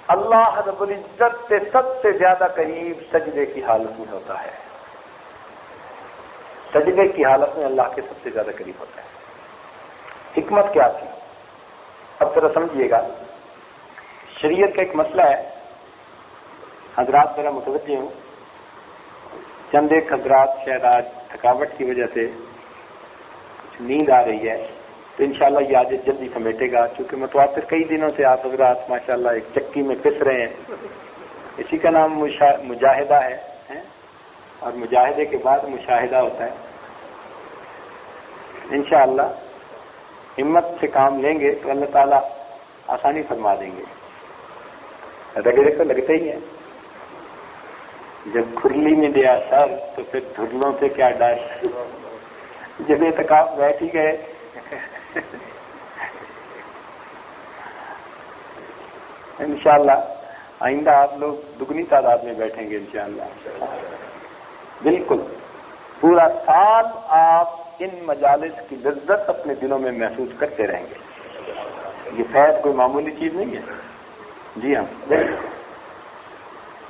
اللہ رب العزت سے سب سے زیادہ قریب سجدے کی حالت میں ہوتا ہے. سجدے کی حالت میں اللہ کے سب سے زیادہ قریب ہوتا ہے. حکمت کیا تھی؟ اب ذرا سمجھیے گا. شریعت کا ایک مسئلہ ہے. حضرات ذرا متوجہ ہوں. چند ایک حضرات شاید آج تھکاوٹ کی وجہ سے کچھ نیند آ رہی ہے، تو انشاءاللہ یہ آج جلدی سمیٹے گا، کیونکہ متواتر کئی دنوں سے آپ حضرات ماشاءاللہ ایک چکی میں پس رہے ہیں. اسی کا نام مجاہدہ ہے، اور مجاہدے کے بعد مشاہدہ ہوتا ہے. انشاءاللہ ہمت سے کام لیں گے تو اللہ تعالیٰ آسانی فرما دیں گے. رگڑے تو لگتے ہی ہیں. جب کھرلی میں دیا سر تو پھر دھرلوں سے کیا ڈر. جب تک آپ بیٹھ ہی گئے انشاءاللہ آئندہ آپ لوگ دگنی تعداد میں بیٹھیں گے انشاءاللہ. بالکل پورا سال آپ ان مجالس کی لذت اپنے دلوں میں محسوس کرتے رہیں گے. یہ فیض کوئی معمولی چیز نہیں ہے. جی ہاں،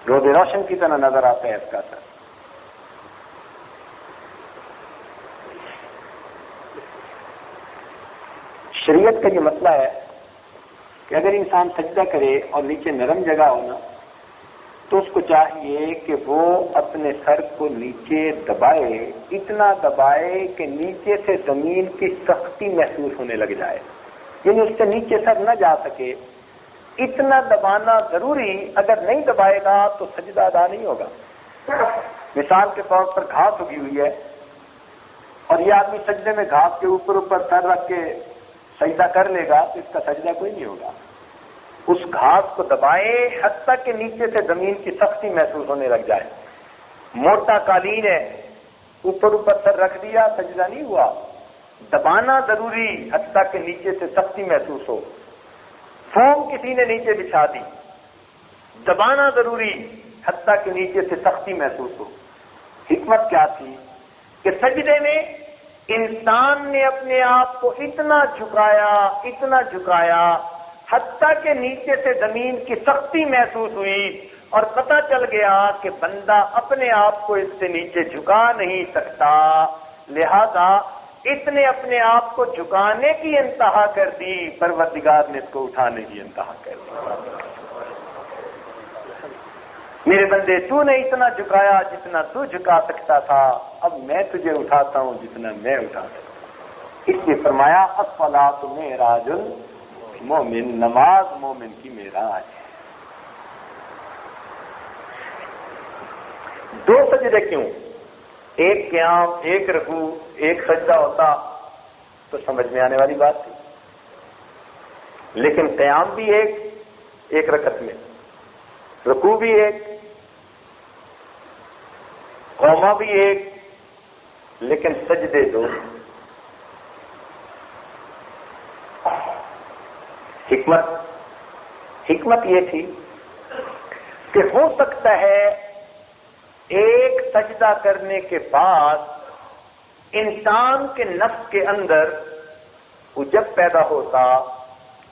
روز روشن کی طرح نظر آتا ہے اس کا اثر. شریعت کا یہ مسئلہ ہے کہ اگر انسان سجدہ کرے اور نیچے نرم جگہ ہونا تو اس کو چاہیے کہ وہ اپنے سر کو نیچے دبائے، اتنا دبائے کہ نیچے سے زمین کی سختی محسوس ہونے لگ جائے، یعنی اس سے نیچے سر نہ جا سکے. اتنا دبانا ضروری. اگر نہیں دبائے گا تو سجدہ ادا نہیں ہوگا. مثال کے طور پر گھاس اگی ہوئی ہے اور یہ آدمی سجدے میں گھاس کے اوپر سر رکھ کے سجدہ کر لے گا تو اس کا سجدہ کوئی نہیں ہوگا. اس گھاس کو دبائے حتیٰ کہ نیچے سے زمین کی سختی محسوس ہونے لگ جائے. موٹا قالین ہے، اوپر سر رکھ دیا، سجدہ نہیں ہوا. دبانا ضروری حتیٰ کہ نیچے سے سختی محسوس ہو. فوم کسی نے نیچے بچھا دی، دبانا ضروری حتیٰ کہ نیچے سے سختی محسوس ہو. حکمت کیا تھی کہ سجدے میں انسان نے اپنے آپ کو اتنا جھکایا حتیٰ کہ نیچے سے زمین کی سختی محسوس ہوئی اور پتہ چل گیا کہ بندہ اپنے آپ کو اس سے نیچے جھکا نہیں سکتا. لہذا اس نے اپنے آپ کو جھکانے کی انتہا کر دی، پروردگار نے اس کو اٹھانے کی انتہا کر دی. میرے بندے تو نے اتنا جھکایا جتنا تو جھکا سکتا تھا، اب میں تجھے اٹھاتا ہوں جتنا میں اٹھا سکتا ہوں. اس لیے فرمایا الصلاۃ معراج المومن، نماز مومن کی معراج ہے. دو سجدے کیوں؟ ایک قیام، ایک رکوع، ایک سجدہ ہوتا تو سمجھ میں آنے والی بات تھی. لیکن قیام بھی ایک رکعت میں، رکوع بھی ایک، قوما بھی ایک، لیکن سجدے دو. حکمت یہ تھی کہ ہو سکتا ہے ایک سجدہ کرنے کے بعد انسان کے نفس کے اندر عجب پیدا ہوتا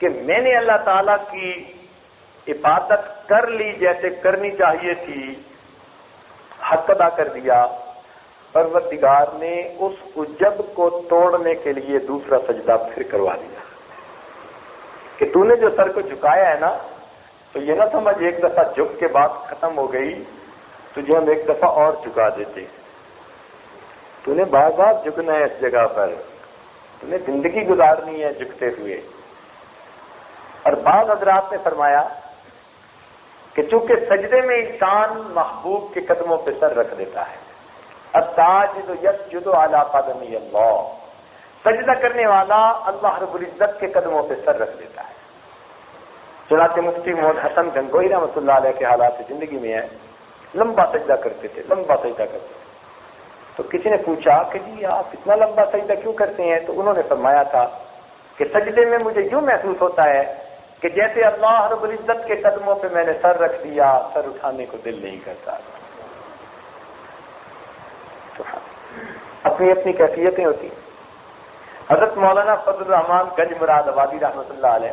کہ میں نے اللہ تعالیٰ کی عبادت کر لی جیسے کرنی چاہیے تھی، حق ادا کر دیا. پروردگار نے اس عجب کو توڑنے کے لیے دوسرا سجدہ پھر کروا دیا کہ تو نے جو سر کو جھکایا ہے نا، تو یہ نہ سمجھ ایک دفعہ جھک کے بات ختم ہو گئی، تجھے ہم ایک دفعہ اور جھکا دیتے. تو نے بار بار جھکنا ہے اس جگہ پر، تو نے زندگی گزارنی ہے جھکتے ہوئے. اور بعض حضرات نے فرمایا کہ چونکہ سجدے میں انسان محبوب کے قدموں پہ سر رکھ دیتا ہے. الساجد یسجد علی قدمی اللہ، سجدہ کرنے والا اللہ رب العزت کے قدموں پہ سر رکھ دیتا ہے. چنانچہ مفتی محمد حسن گنگوئی رحمۃ اللہ علیہ کے حالات زندگی میں ہے، لمبا سجدہ کرتے تھے. تو کسی نے پوچھا کہ جی آپ اتنا لمبا سجدہ کیوں کرتے ہیں؟ تو انہوں نے فرمایا تھا کہ سجدے میں مجھے یوں محسوس ہوتا ہے کہ جیسے اللہ رب العزت کے قدموں پہ میں نے سر رکھ دیا، سر اٹھانے کو دل نہیں کرتا. اپنی اپنی کیفیتیں ہوتی ہیں. حضرت مولانا فضل الرحمان گنج مراد آبادی رحمۃ اللہ علیہ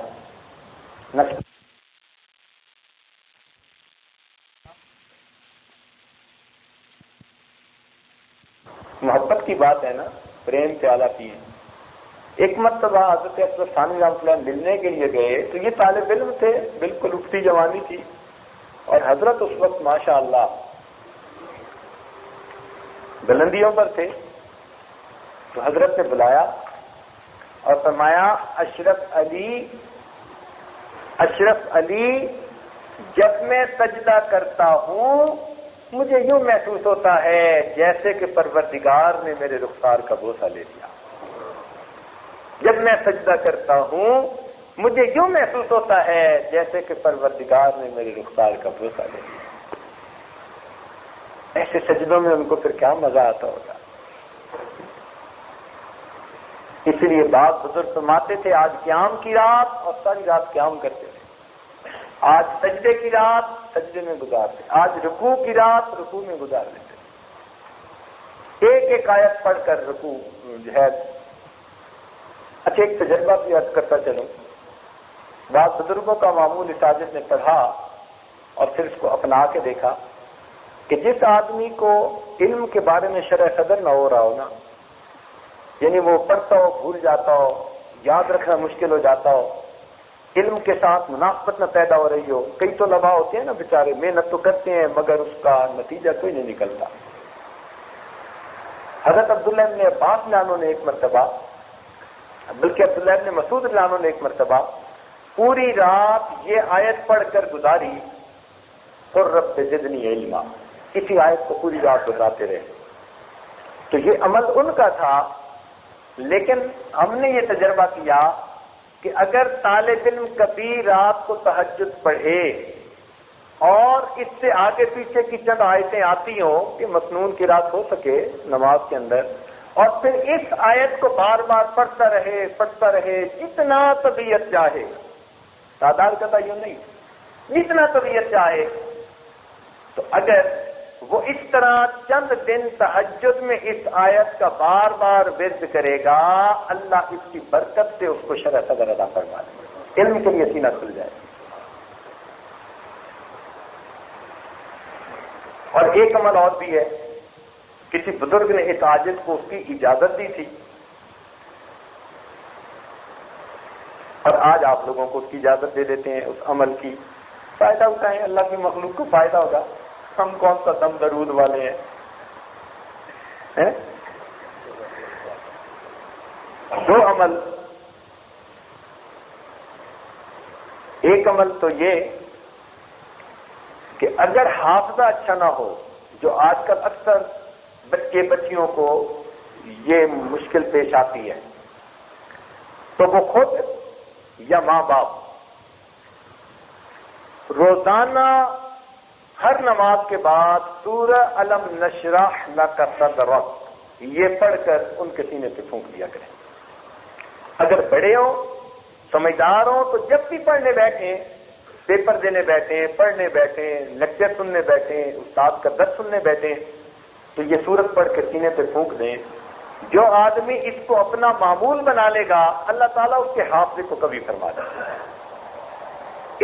محبت کی بات ہے نا، پریم پیالہ پیے. ایک مرتبہ حضرت اشرف ثانوی رحمۃ اللہ ملنے کے لیے گئے تو یہ طالب علم تھے، بالکل اٹھتی جوانی تھی، اور حضرت اس وقت ماشاء اللہ بلندیوں پر تھے. تو حضرت نے بلایا اور فرمایا اشرف علی جب میں سجدہ کرتا ہوں مجھے یوں محسوس ہوتا ہے جیسے کہ پروردگار نے میرے رخسار کا بوسہ لے لیا. جب میں سجدہ کرتا ہوں مجھے یوں محسوس ہوتا ہے جیسے کہ پروردگار نے میرے رخسار کا بوسہ لے لیا. ایسے سجدوں میں ان کو پھر کیا مزہ آتا ہوگا. اس لیے بات بزرگ فرماتے تھے آج قیام کی رات اور ساری رات قیام کرتے تھے، آج سجدے کی رات سجدے میں گزارتے، آج رکوع کی رات رکوع میں گزار دیتے. ایک ایک آیت پڑھ کر رکوع جو ہے. اچھا ایک تجربہ بھی عرض کرتا چلوں. بعض بزرگوں کا معمول اس ساجد نے پڑھا اور پھر اس کو اپنا کے دیکھا کہ جس آدمی کو علم کے بارے میں شرح صدر نہ ہو رہا ہو نا، یعنی وہ پڑھتا ہو بھول جاتا ہو، یاد رکھنا مشکل ہو جاتا ہو، علم کے ساتھ مناسبت نہ پیدا ہو رہی ہو. کئی تو طلباء ہوتے ہیں نا بیچارے محنت تو کرتے ہیں مگر اس کا نتیجہ کوئی نہیں نکلتا. حضرت عبداللہ ابن عباس لانوں نے ایک مرتبہ، بلکہ عبداللہ ابن مسعود لانوں نے ایک مرتبہ پوری رات یہ آیت پڑھ کر گزاری، قل رب زدنی علما. اسی آیت کو پوری رات بتاتے رہے. تو یہ عمل ان کا تھا، لیکن ہم نے یہ تجربہ کیا کہ اگر طالب علم کبھی رات کو تہجد پڑھے اور اس سے آگے پیچھے کی چند آیتیں آتی ہوں کہ مسنون کی رات ہو سکے نماز کے اندر، اور پھر اس آیت کو بار بار پڑھتا رہے جتنا طبیعت چاہے، تعداد کا تعین نہیں، جتنا طبیعت چاہے، تو اگر وہ اس طرح چند دن تہجد میں اس آیت کا بار بار ورد کرے گا، اللہ اس کی برکت سے اس کو شرح صدر عطا فرما دے گا، علم کے لیے سینہ کھل جائے. اور ایک عمل اور بھی ہے، کسی بزرگ نے اس عاجز کو اس کی اجازت دی تھی، اور آج آپ لوگوں کو اس کی اجازت دے دیتے ہیں اس عمل کی. فائدہ اٹھائیں، اللہ کی مخلوق کو فائدہ ہوگا. ہم کون سا دم درود والے ہیں؟ دو عمل، ایک عمل تو یہ کہ اگر حافظہ اچھا نہ ہو، جو آج کل اکثر بچے بچیوں کو یہ مشکل پیش آتی ہے، تو وہ خود یا ماں باپ روزانہ ہر نماز کے بعد سورہ الم نشرح لک صدرک یہ پڑھ کر ان کے سینے پہ پھونک دیا کریں. اگر بڑے ہوں، سمجھدار ہوں، تو جب بھی پڑھنے بیٹھیں، پیپر دینے بیٹھیں، پڑھنے بیٹھیں، لیکچر سننے بیٹھیں، استاد کا درس سننے بیٹھیں، تو یہ سورت پڑھ کے سینے پہ پھونک دیں. جو آدمی اس کو اپنا معمول بنا لے گا، اللہ تعالیٰ اس کے حافظے کو کبھی فرما دے گا.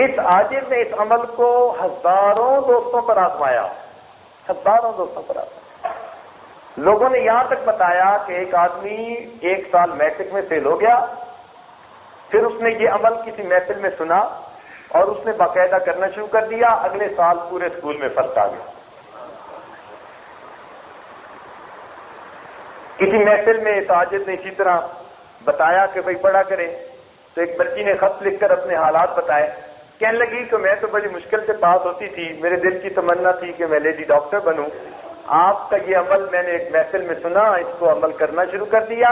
اس عاجز نے اس عمل کو ہزاروں دوستوں پر آزمایا، ہزاروں دوستوں پر آزمایا. لوگوں نے یہاں تک بتایا کہ ایک آدمی 1 سال میٹرک میں فیل ہو گیا، پھر اس نے یہ عمل کسی محفل میں سنا اور اس نے باقاعدہ کرنا شروع کر دیا. اگلے سال پورے اسکول میں فرسٹ آ گیا. کسی محفل میں اس عاجز نے اسی طرح بتایا کہ بھائی پڑھا کریں، تو ایک بچی نے خط لکھ کر اپنے حالات بتائے. کہنے لگی کہ میں تو بڑی مشکل سے پاس ہوتی تھی، میرے دل کی تمنا تھی کہ میں لیڈی ڈاکٹر بنوں. آپ کا یہ عمل میں نے ایک محفل میں سنا، اس کو عمل کرنا شروع کر دیا،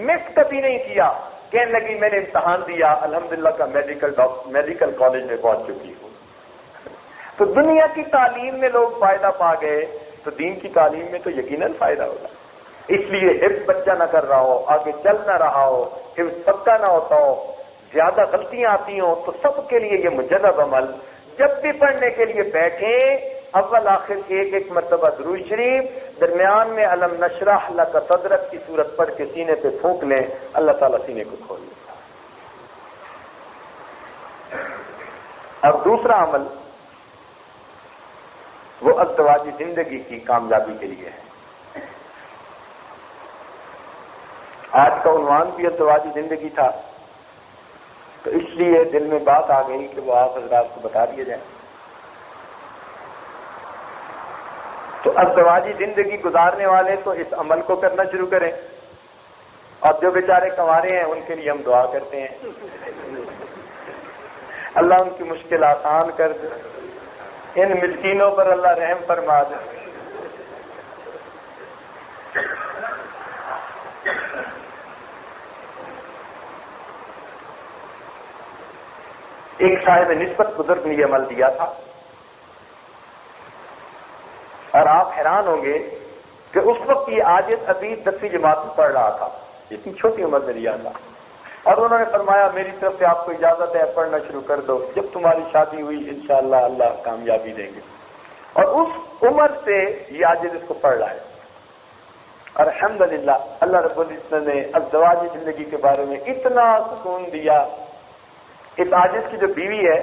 مس کبھی نہیں کیا. کہنے لگی میں نے امتحان دیا، الحمدللہ کا میڈیکل کالج میں پہنچ چکی ہوں. تو دنیا کی تعلیم میں لوگ فائدہ پا گئے، تو دین کی تعلیم میں تو یقیناً فائدہ ہوگا. اس لیے حفظ بچہ نہ کر رہا ہو، آگے چل نہ رہا ہو، حفظ پکا نہ ہوتا ہو، زیادہ غلطیاں آتی ہوں، تو سب کے لیے یہ مجرب عمل، جب بھی پڑھنے کے لیے بیٹھیں اول آخر ایک مرتبہ درود شریف، درمیان میں الم نشرح لک صدرک کی صورت پڑھ کے سینے پہ پھونک لیں، اللہ تعالیٰ سینے کو کھول لے. اور دوسرا عمل وہ ازدواجی زندگی کی کامیابی کے لیے ہے. آج کا عنوان بھی ازدواجی زندگی تھا، تو اس لیے دل میں بات آ گئی کہ وہ آپ حضرات کو بتا دیا جائے. تو ازدواجی زندگی گزارنے والے تو اس عمل کو کرنا شروع کریں، اور جو بیچارے کنوارے ہیں ان کے لیے ہم دعا کرتے ہیں اللہ ان کی مشکل آسان کر دے، ان مسکینوں پر اللہ رحم فرما دے. ایک صاحب نسبت بزرگ نے یہ عمل دیا تھا، اور آپ حیران ہوں گے کہ اس وقت یہ عاجز ابھی 10ویں جماعت میں پڑھ رہا تھا، اتنی چھوٹی عمر میں لیا تھا. اور انہوں نے فرمایا میری طرف سے آپ کو اجازت ہے، پڑھنا شروع کر دو، جب تمہاری شادی ہوئی انشاءاللہ اللہ کامیابی دیں گے. اور اس عمر سے یہ عاجز اس کو پڑھ رہا ہے. اور الحمدللہ اللہ رب العزت نے ازدواجی زندگی کے بارے میں اتنا سکون دیا. اس عاجز کی جو بیوی ہے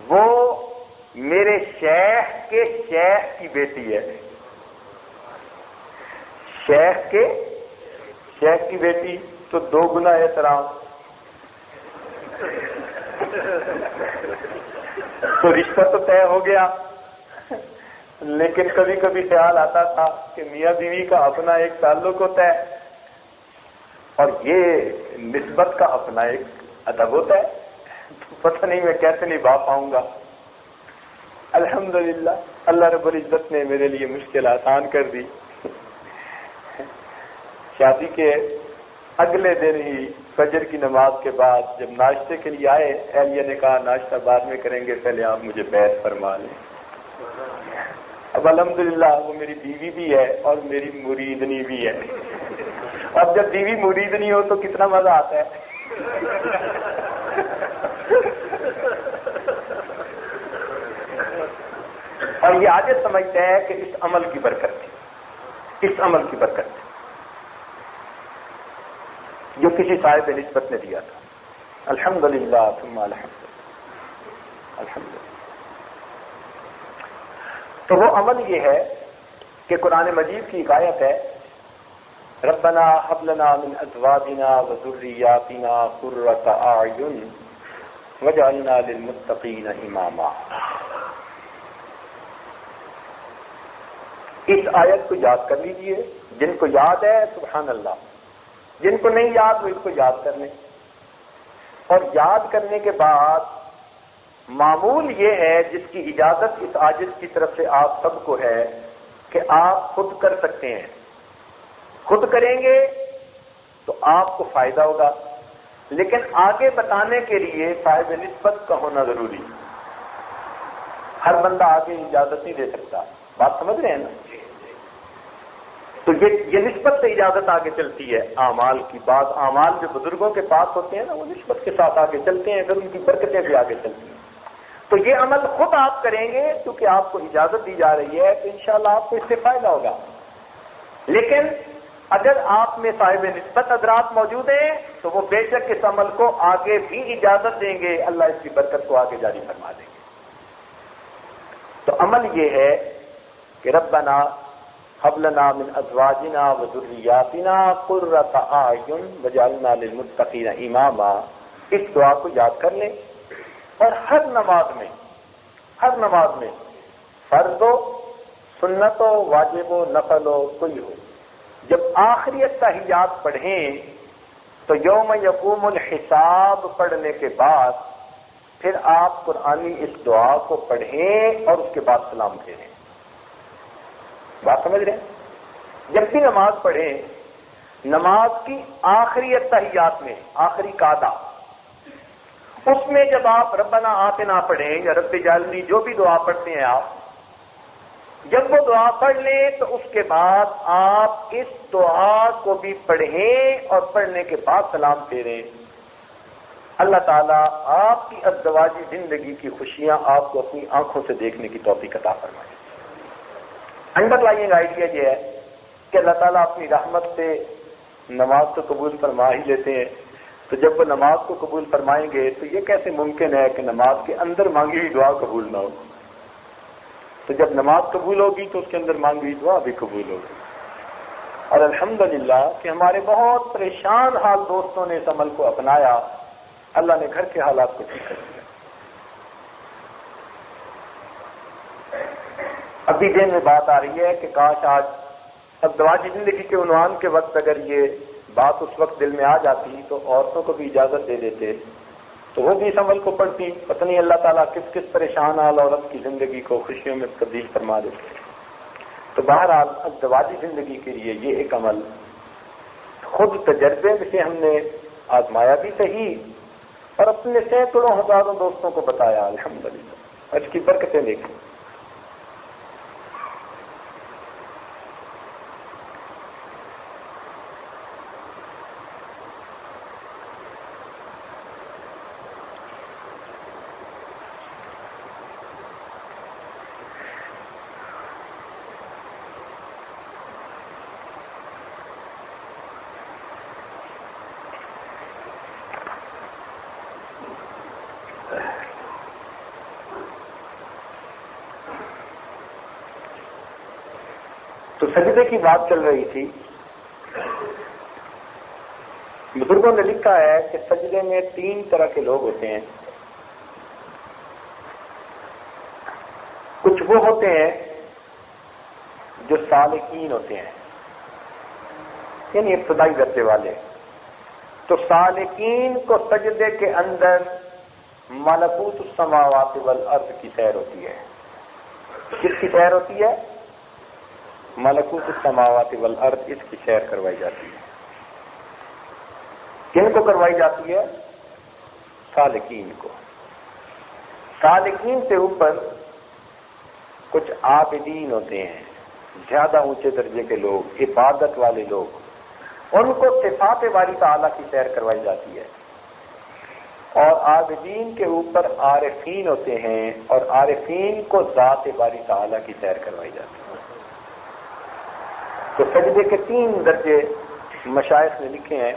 وہ میرے شیخ کے شیخ کی بیٹی ہے. شیخ کے شیخ کی بیٹی تو 2 گنا احترام. تو رشتہ تو طے ہو گیا، لیکن کبھی کبھی خیال آتا تھا کہ میاں بیوی کا اپنا ایک تعلق ہوتا ہے اور یہ نسبت کا اپنا ایک ادب ہوتا ہے. تو پتہ نہیں میں کیسے نبھا پاؤں گا. الحمدللہ اللہ رب العزت نے میرے لیے مشکل آسان کر دی. شادی کے اگلے دن ہی فجر کی نماز کے بعد جب ناشتے کے لیے آئے، اہلیہ نے کہا ناشتہ بعد میں کریں گے، پہلے آپ مجھے بیعت فرما لیں. اب الحمدللہ وہ میری بیوی بھی ہے اور میری مریدنی بھی ہے. اب جب بیوی مریدنی ہو تو کتنا مزہ آتا ہے. اور یہ آج سمجھتا ہے کہ اس عمل کی برکت تھی، اس عمل کی برکت تھی جو کسی صاحب نسبت نے دیا تھا. الحمدللہ ثم الحمدللہ الحمدللہ. تو وہ عمل یہ ہے کہ قرآن مجید کی ایک آیت ہے ربنا هب لنا من ازواجنا وذرياتنا قرة اعین واجعلنا للمتقین اماما. اس آیت کو یاد کر لیجئے، جن کو یاد ہے سبحان اللہ، جن کو نہیں یاد وہ اس کو یاد کر لیں. اور یاد کرنے کے بعد معمول یہ ہے، جس کی اجازت اس عاجز کی طرف سے آپ سب کو ہے کہ آپ خود کر سکتے ہیں. خود کریں گے تو آپ کو فائدہ ہوگا، لیکن آگے بتانے کے لیے صاحب نسبت کا ہونا ضروری. ہر بندہ آگے اجازت نہیں دے سکتا. بات سمجھ رہے ہیں نا؟ تو یہ نسبت سے اجازت آگے چلتی ہے. اعمال کی بات، اعمال جو بزرگوں کے پاس ہوتے ہیں نا وہ نسبت کے ساتھ آگے چلتے ہیں، پھر ان کی برکتیں بھی آگے چلتی ہیں. تو یہ عمل خود آپ کریں گے کیونکہ آپ کو اجازت دی جا رہی ہے، تو انشاءاللہ آپ کو اس سے فائدہ ہوگا. لیکن اگر آپ میں صاحب نسبت حضرات موجود ہیں تو وہ بے شک اس عمل کو آگے بھی اجازت دیں گے، اللہ اس کی برکت کو آگے جاری فرما دیں گے. تو عمل یہ ہے کہ ربنا هب لنا من ازواجنا وذرياتنا قرة اعین واجعلنا للمتقین اماما. اس دعا کو یاد کر لیں اور ہر نماز میں فرض ہو، سنت ہو، واجب ہو، نفل ہو، کوئی ہو، جب آخری التحیات پڑھیں تو یوم یقوم الحساب پڑھنے کے بعد پھر آپ قرآنی اس دعا کو پڑھیں اور اس کے بعد سلام پھیریں. بات سمجھ رہے ہیں؟ جب بھی نماز پڑھیں، نماز کی آخری التحیات میں، آخری قاعدہ، اس میں جب آپ ربنا آتنا پڑھیں یا رب اجعلنی، جو بھی دعا پڑھتے ہیں آپ، جب وہ دعا پڑھ لیں تو اس کے بعد آپ اس دعا کو بھی پڑھیں اور پڑھنے کے بعد سلام پھیریں. اللہ تعالیٰ آپ کی ازدواجی زندگی کی خوشیاں آپ کو اپنی آنکھوں سے دیکھنے کی توفیق عطا فرمائے. انڈر لائنگ آئیڈیا یہ ہے کہ اللہ تعالیٰ اپنی رحمت سے نماز تو قبول فرما ہی لیتے ہیں، تو جب وہ نماز کو قبول فرمائیں گے تو یہ کیسے ممکن ہے کہ نماز کے اندر مانگی ہوئی دعا قبول نہ ہو؟ تو جب نماز قبول ہوگی تو اس کے اندر مانگی ہوئی دعا بھی قبول ہوگی. اور الحمدللہ کہ ہمارے بہت پریشان حال دوستوں نے اس عمل کو اپنایا، اللہ نے گھر کے حالات کو ٹھیک کر دیا. ابھی دن میں بات آ رہی ہے کہ کاش آج ازدواجی زندگی کے عنوان کے وقت اگر یہ بات اس وقت دل میں آ جاتی تو عورتوں کو بھی اجازت دے دیتے تو وہ بھی اس عمل کو پڑھتی. پتہ نہیں اللہ تعالیٰ کس کس پریشان حال عورت کی زندگی کو خوشیوں میں تبدیل فرما دیتے. تو بہرحال ازدواجی زندگی کے لیے یہ ایک عمل خود تجربے سے ہم نے آزمایا بھی صحیح اور اپنے سینکڑوں ہزاروں دوستوں کو بتایا الحمدللہ. اس کی برکتیں دیکھیں. تو سجدے کی بات چل رہی تھی. بزرگوں نے لکھا ہے کہ سجدے میں 3 طرح کے لوگ ہوتے ہیں. کچھ وہ ہوتے ہیں جو سالکین ہوتے ہیں یعنی ابتدائی درجے والے. تو سالکین کو سجدے کے اندر ملکوت السماوات والارض کی سیر ہوتی ہے. کس کی سیر ہوتی ہے؟ ملکوت السماوات والارض، اس کی سیر کروائی جاتی ہے. کن کو کروائی جاتی ہے؟ سالکین کو. سالکین سے اوپر کچھ عابدین ہوتے ہیں، زیادہ اونچے درجے کے لوگ، عبادت والے لوگ. ان کو صفات باری تعالیٰ کی سیر کروائی جاتی ہے. اور عابدین کے اوپر عارفین ہوتے ہیں اور عارفین کو ذات باری تعالیٰ کی سیر کروائی جاتی ہے. تو سجدے کے 3 درجے مشائخ نے لکھے ہیں.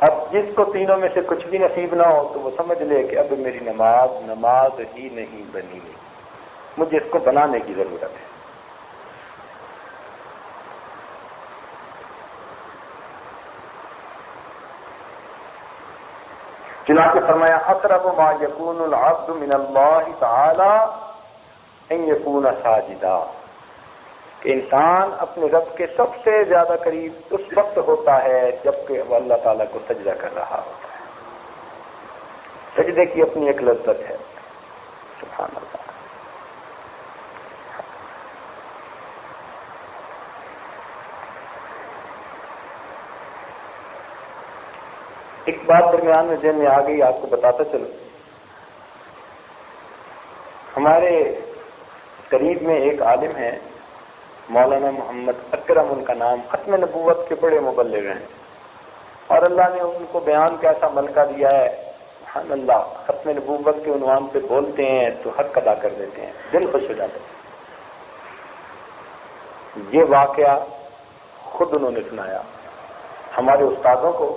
اب جس کو تینوں میں سے کچھ بھی نصیب نہ ہو تو وہ سمجھ لے کہ اب میری نماز ہی نہیں بنی، مجھے اس کو بنانے کی ضرورت ہے. چنانچہ فرمایا اقرب ما یکون العبد من اللہ تعالی ان یکون ساجدا، کہ انسان اپنے رب کے سب سے زیادہ قریب اس وقت ہوتا ہے جبکہ وہ اللہ تعالیٰ کو سجدہ کر رہا ہوتا ہے. سجدے کی اپنی ایک لذت ہے. سبحان اللہ. ایک بات درمیان میں ذہن میں آ گئی، آپ کو بتاتا چلوں. ہمارے قریب میں ایک عالم ہے مولانا محمد اکرم، ان کا نام، ختم نبوت کے بڑے مبلغ ہیں اور اللہ نے ان کو بیان کا ایسا ملکہ دیا ہے. سبحان اللہ، ختم نبوت کے عنوان پہ بولتے ہیں تو حق ادا کر دیتے ہیں، دل خوش ہو جاتا ہے. یہ واقعہ خود انہوں نے سنایا ہمارے استادوں کو،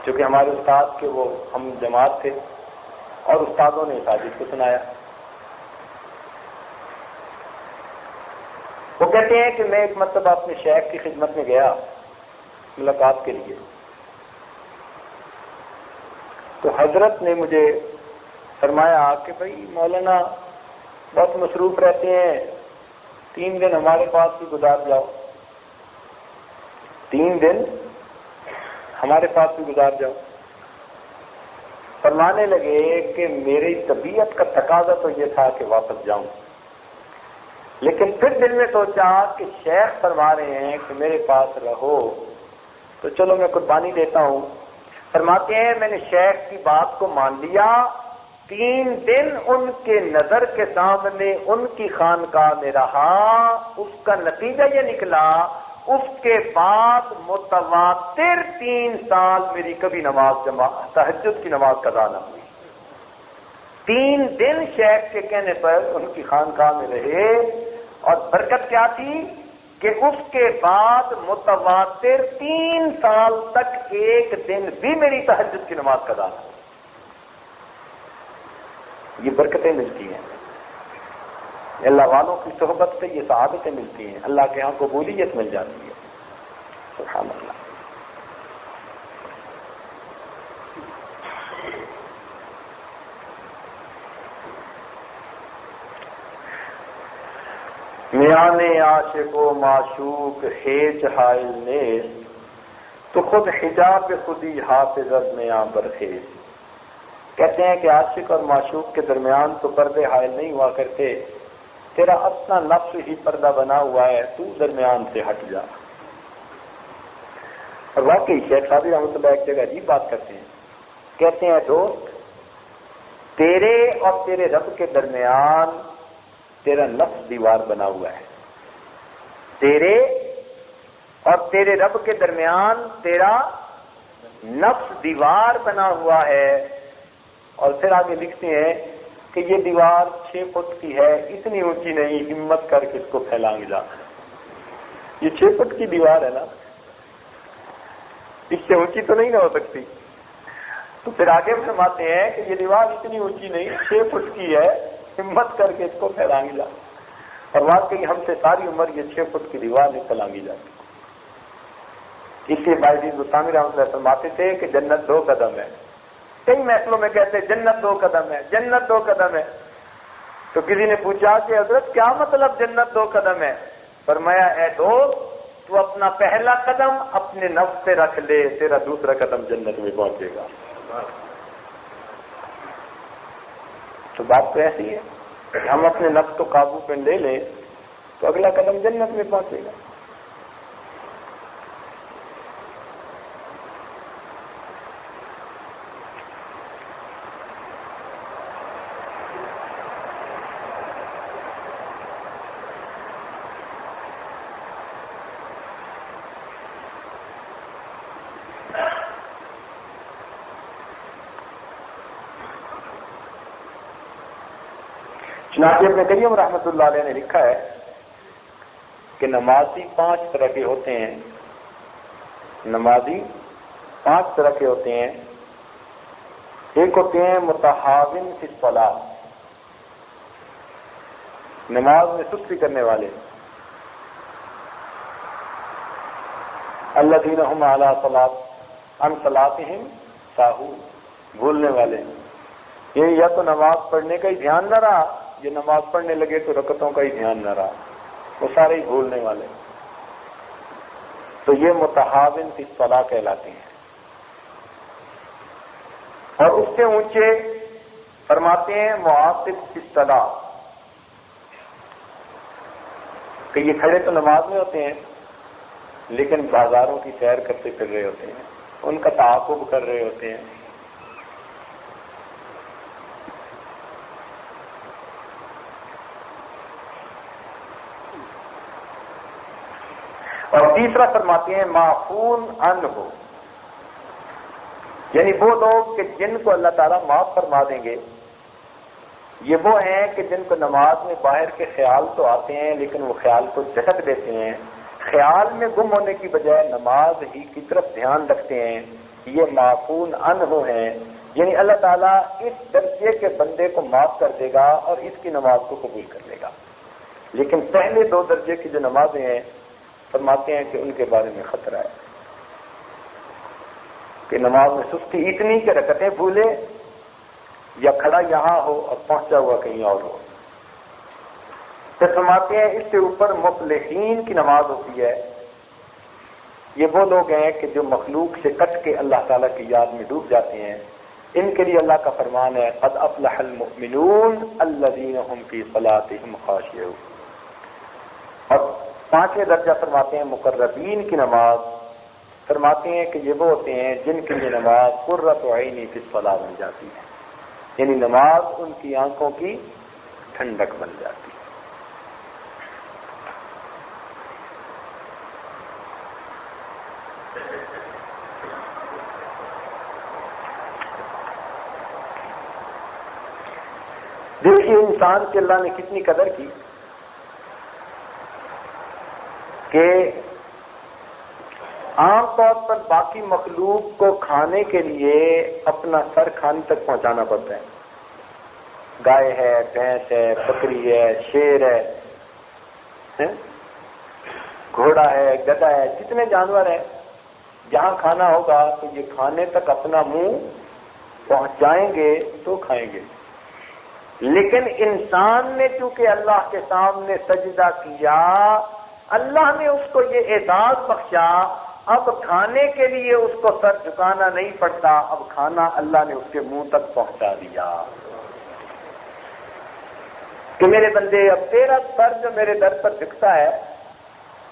چونکہ ہمارے استاد کے وہ ہم جماعت تھے، اور استادوں نے ساجد کو سنایا. وہ کہتے ہیں کہ میں ایک مرتبہ اپنے شیخ کی خدمت میں گیا ملاقات کے لیے، تو حضرت نے مجھے فرمایا کہ بھائی مولانا بہت مصروف رہتے ہیں، 3 دن ہمارے پاس بھی گزار جاؤ، 3 دن ہمارے پاس بھی گزار جاؤ. فرمانے لگے کہ میری طبیعت کا تقاضا تو یہ تھا کہ واپس جاؤں، لیکن پھر دل میں سوچا کہ شیخ فرما رہے ہیں کہ میرے پاس رہو تو چلو میں قربانی دیتا ہوں. فرماتے ہیں میں نے شیخ کی بات کو مان لیا. 3 دن ان کے نظر کے سامنے ان کی خانقاہ میں رہا. اس کا نتیجہ یہ نکلا اس کے بعد متواتر 3 سال میری کبھی نماز تہجد کی نماز قضا نہ ہوئی. 3 دن شیخ کے کہنے پر ان کی خانقاہ میں رہے، اور برکت کیا تھی؟ کہ اس کے بعد متواتر 3 سال تک ایک دن بھی میری تہجد کی نماز قضا نہ ہو۔ یہ برکتیں ملتی ہیں، اللہ والوں کی صحبت سے یہ سعادتیں ملتی ہیں، اللہ کے ہاں قبولیت مل جاتی ہے۔ سبحان اللہ۔ میان عاشق و معشوق ہیج حائل نیز، تو خود حجاب خودی حافظ از میاں برخیز۔ کہتے ہیں کہ عاشق اور معشوق کے درمیان تو پردے حائل نہیں ہوا کرتے، تیرا اپنا نفس ہی پردہ بنا ہوا ہے، تو درمیان سے ہٹ جا۔ اور واقعی شیخ صادق رحمۃ اللہ ایک جگہ عجیب بات کرتے ہیں، کہتے ہیں دوست، تیرے اور تیرے رب کے درمیان تیرا نفس دیوار بنا ہوا ہے، تیرے اور تیرے رب کے درمیان تیرا نفس دیوار بنا ہوا ہے۔ اور پھر آگے لکھتے ہیں کہ یہ دیوار 6 فٹ کی ہے، اتنی اونچی نہیں، ہمت کر کے اس کو پھیلائیں گے۔ یہ 6 فٹ کی دیوار ہے نا، اس سے اونچی تو نہیں نہ ہو سکتی۔ تو پھر آگے فرماتے ہیں کہ یہ دیوار اتنی اونچی نہیں، 6 فٹ کی ہے، ہمت کر کے اس کو پھیلائیں گے۔ اور واقعی ہم سے ساری عمر یہ 6 فٹ کی دیوار نہیں پھیلائیں جاتی۔ اس لیے باعزید بستانی رحمۃ اللہ فرماتے تھے کہ جنت 2 قدم ہے۔ کئی محفلوں میں کہتے جنت 2 قدم ہے، جنت 2 قدم ہے۔ تو کسی نے پوچھا کہ حضرت کیا مطلب جنت 2 قدم ہے؟ فرمایا اے دوست، تو اپنا پہلا قدم اپنے نفس سے رکھ لے، تیرا دوسرا قدم جنت میں پہنچے گا۔ تو بات تو ایسی ہے کہ ہم اپنے نفس کو قابو پہ لے لیں تو اگلا قدم جنت میں پہنچے گا۔ چنانچہ ابن قیم رحمۃ اللہ علیہ نے لکھا ہے کہ نمازی 5 طرح کے ہوتے ہیں، نمازی 5 طرح کے ہوتے ہیں۔ ایک ہوتے ہیں متحاون فی الصلاۃ، نماز میں سستی کرنے والے، الذین هم علی عن صلاتہم ساہون، بھولنے والے، یہ یا تو نماز پڑھنے کا ہی دھیان نہ رہا، یہ نماز پڑھنے لگے تو رکعتوں کا ہی دھیان نہ رہا، وہ سارے ہی بھولنے والے، تو یہ متحاون فی الصلاۃ کہلاتے ہیں۔ اور اس سے اونچے فرماتے ہیں معاصب فی الصلاۃ، کہ یہ کھڑے تو نماز میں ہوتے ہیں لیکن بازاروں کی سیر کرتے پھر رہے ہوتے ہیں، ان کا تعاقب کر رہے ہوتے ہیں۔ اور تیسرا فرماتے ہیں معفون عنہ، یعنی وہ لوگ کہ جن کو اللہ تعالیٰ معاف فرما دیں گے، یہ وہ ہیں کہ جن کو نماز میں باہر کے خیال تو آتے ہیں لیکن وہ خیال کو جھٹک دیتے ہیں، خیال میں گم ہونے کی بجائے نماز ہی کی طرف دھیان رکھتے ہیں، یہ معفون عنہ ہیں، یعنی اللہ تعالیٰ اس درجے کے بندے کو معاف کر دے گا اور اس کی نماز کو قبول کر لے گا۔ لیکن پہلے 2 درجے کی جو نمازیں ہیں فرماتے ہیں کہ ان کے بارے میں خطرہ ہے، کہ نماز میں سستی اتنی کہ رکعتیں بھولے یا کھڑا یہاں ہو اور پہنچا ہوا کہیں اور ہو۔ پھر فرماتے ہیں اس سے اوپر مفلحین کی نماز ہوتی ہے، یہ وہ لوگ ہیں کہ جو مخلوق سے کٹ کے اللہ تعالیٰ کی یاد میں ڈوب جاتے ہیں، ان کے لیے اللہ کا فرمان ہے قد افلح المؤمنون الذین هم فی صلاتهم خاشعون۔ اور 5واں درجہ فرماتے ہیں مقربین کی نماز، فرماتے ہیں کہ یہ وہ ہوتے ہیں جن کے لیے نماز قرۃ عین فی الصلاۃ بن جاتی ہے، یعنی نماز ان کی آنکھوں کی ٹھنڈک بن جاتی ہے۔ دیکھیے انسان کی اللہ نے کتنی قدر کی کہ عام طور پر باقی مخلوق کو کھانے کے لیے اپنا سر کھانے تک پہنچانا پڑتا ہے. گائے ہے، بھینس ہے، بکری ہے، شیر ہے، گھوڑا ہے، گدھا ہے، جتنے جانور ہیں، جہاں کھانا ہوگا تو یہ کھانے تک اپنا منہ پہنچائیں گے تو کھائیں گے. لیکن انسان نے چونکہ اللہ کے سامنے سجدہ کیا، اللہ نے اس کو یہ اعزاز بخشا، اب کھانے کے لیے اس کو سر جھکانا نہیں پڑتا، اب کھانا اللہ نے اس کے منہ تک پہنچا دیا کہ میرے بندے اب تیرا سر جو میرے در پر جھکتا ہے،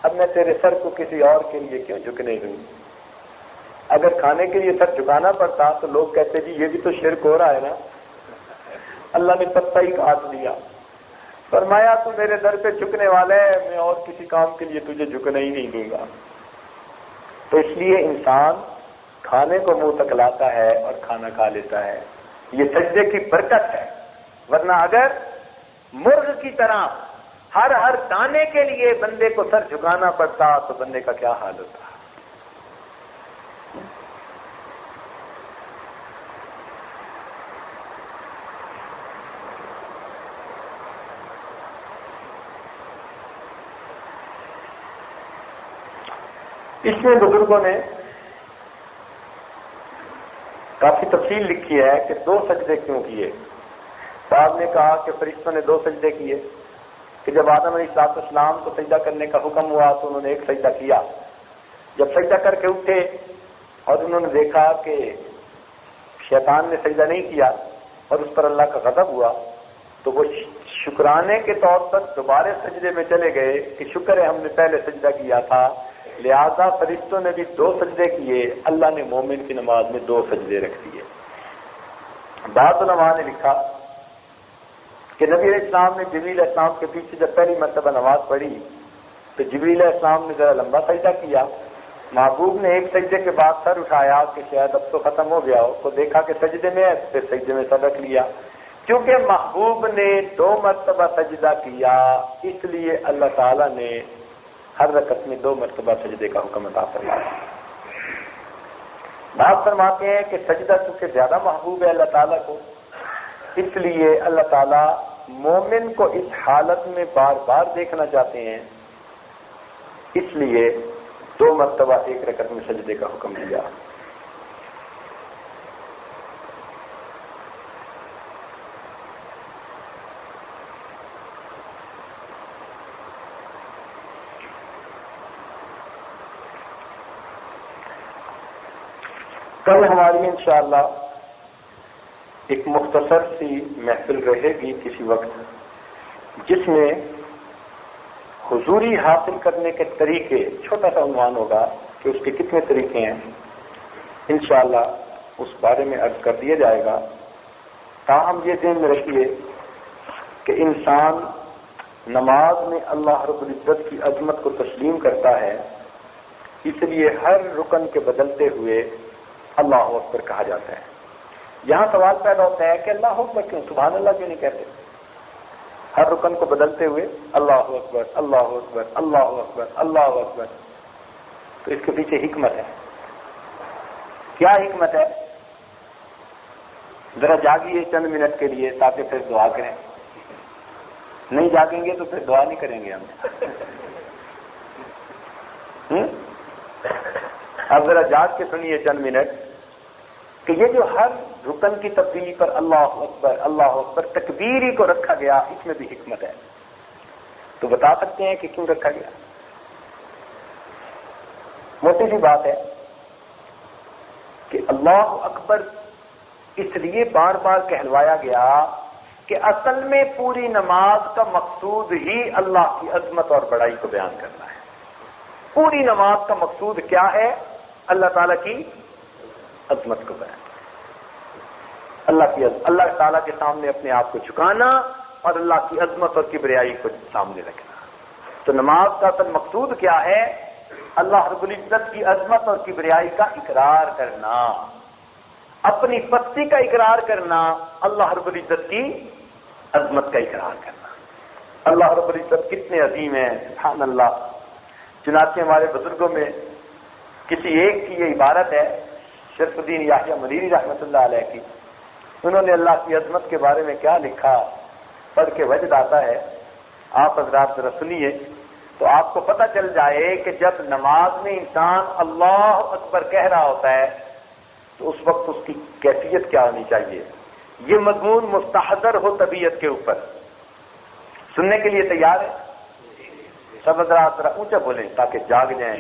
اب میں تیرے سر کو کسی اور کے لیے کیوں جھکنے دوں. اگر کھانے کے لیے سر جھکانا پڑتا تو لوگ کہتے جی یہ بھی تو شرک ہو رہا ہے نا، اللہ نے پتہ ہی کاٹ دیا. فرمایا تو میرے در پہ جھکنے والا ہے، میں اور کسی کام کے لیے تجھے جھکنا ہی نہیں دوں گا. تو اس لیے انسان کھانے کو منہ تک لاتا ہے اور کھانا کھا لیتا ہے. یہ سجدے کی برکت ہے، ورنہ اگر مرغ کی طرح ہر دانے کے لیے بندے کو سر جھکانا پڑتا تو بندے کا کیا حال ہوتا. اس میں بزرگوں نے کافی تفصیل لکھی ہے کہ 2 سجدے کیوں کیے. بعض نے کہا کہ فرشتوں نے 2 سجدے کیے کہ جب آدم علیہ السلام کو سجدہ کرنے کا حکم ہوا تو انہوں نے ایک سجدہ کیا. جب سجدہ کر کے اٹھے اور انہوں نے دیکھا کہ شیطان نے سجدہ نہیں کیا اور اس پر اللہ کا غضب ہوا تو وہ شکرانے کے طور پر دوبارہ سجدے میں چلے گئے کہ شکر ہے ہم نے پہلے سجدہ کیا تھا. لہذا فرشتوں نے بھی 2 سجدے کیے، اللہ نے مومن کی نماز میں 2 سجدے رکھ دیے. بعض علماء نے لکھا کہ نبی علیہ السلام نے جبریل علیہ السلام کے پیچھے جب پہلی مرتبہ نماز پڑھی تو جبریل علیہ السلام نے ذرا لمبا سجدہ کیا. محبوب نے ایک سجدے کے بعد سر اٹھایا کہ شاید اب تو ختم ہو گیا ہو، تو دیکھا کہ سجدے میں ہے، پھر سجدے میں سر رکھ لیا. کیونکہ محبوب نے 2 مرتبہ سجدہ کیا، اس لیے اللہ تعالیٰ نے ہر رکعت میں 2 مرتبہ سجدے کا حکم عطا فرمایا. بات فرماتے ہیں کہ سجدہ چونکہ زیادہ محبوب ہے اللہ تعالیٰ کو، اس لیے اللہ تعالیٰ مومن کو اس حالت میں بار بار دیکھنا چاہتے ہیں، اس لیے 2 مرتبہ ایک رکعت میں سجدے کا حکم دیا. کل ہماری انشاءاللہ ایک مختصر سی محفل رہے گی کسی وقت، جس میں حضوری حاصل کرنے کے طریقے، چھوٹا سا عنوان ہوگا کہ اس کے کتنے طریقے ہیں، انشاءاللہ اس بارے میں عرض کر دیا جائے گا. تاہم یہ ذہن میں رکھیے کہ انسان نماز میں اللہ رب العزت کی عظمت کو تسلیم کرتا ہے، اس لیے ہر رکن کے بدلتے ہوئے اللہ اکبر کہا جاتا ہے. یہاں سوال پیدا ہوتا ہے کہ اللہ اکبر کیوں، سبحان اللہ کیوں نہیں کہتے؟ ہر رکن کو بدلتے ہوئے اللہ اکبر اللہ اکبر اللہ اکبر اللہ اکبر. تو اس کے پیچھے حکمت ہے. کیا حکمت ہے؟ ذرا جاگیے چند منٹ کے لیے تاکہ پھر دعا کریں. نہیں جاگیں گے تو پھر دعا نہیں کریں گے ہم. اب ذرا جاگ کے سنیے چند منٹ کہ یہ جو ہر رکن کی تبدیلی پر اللہ اکبر تکبیری کو رکھا گیا، اس میں بھی حکمت ہے. تو بتا سکتے ہیں کہ کیوں رکھا گیا؟ موٹی سی بات ہے کہ اللہ اکبر اس لیے بار بار کہلوایا گیا کہ اصل میں پوری نماز کا مقصود ہی اللہ کی عظمت اور بڑائی کو بیان کرنا ہے. پوری نماز کا مقصود کیا ہے؟ اللہ تعالیٰ کی عظمت کو بیان، اللہ تعالیٰ کے سامنے اپنے آپ کو جھکانا اور اللہ کی عظمت اور کبریائی کو سامنے رکھنا. تو نماز کا اصل مقصود کیا ہے؟ اللہ رب العزت کی عظمت اور کبریائی کا اقرار کرنا، اپنی پستی کا اقرار کرنا، اللہ رب العزت کی عظمت کا اقرار کرنا. اللہ رب العزت کتنے عظیم ہیں، سبحان اللہ. چنانچہ ہمارے بزرگوں میں کسی ایک کی یہ عبارت ہے، شرف الدین یحییٰ منیری رحمۃ اللہ علیہ کی، انہوں نے اللہ کی عظمت کے بارے میں کیا لکھا پڑھ کے وجد آتا ہے، آپ حضرات ذرا سنیے تو آپ کو پتہ چل جائے کہ جب نماز میں انسان اللہ اکبر کہہ رہا ہوتا ہے تو اس وقت اس کی کیفیت کیا ہونی چاہیے۔ یہ مضمون مستحضر ہو طبیعت کے اوپر، سننے کے لیے تیار ہے؟ سب حضرات ذرا اونچا بولیں تاکہ جاگ جائیں۔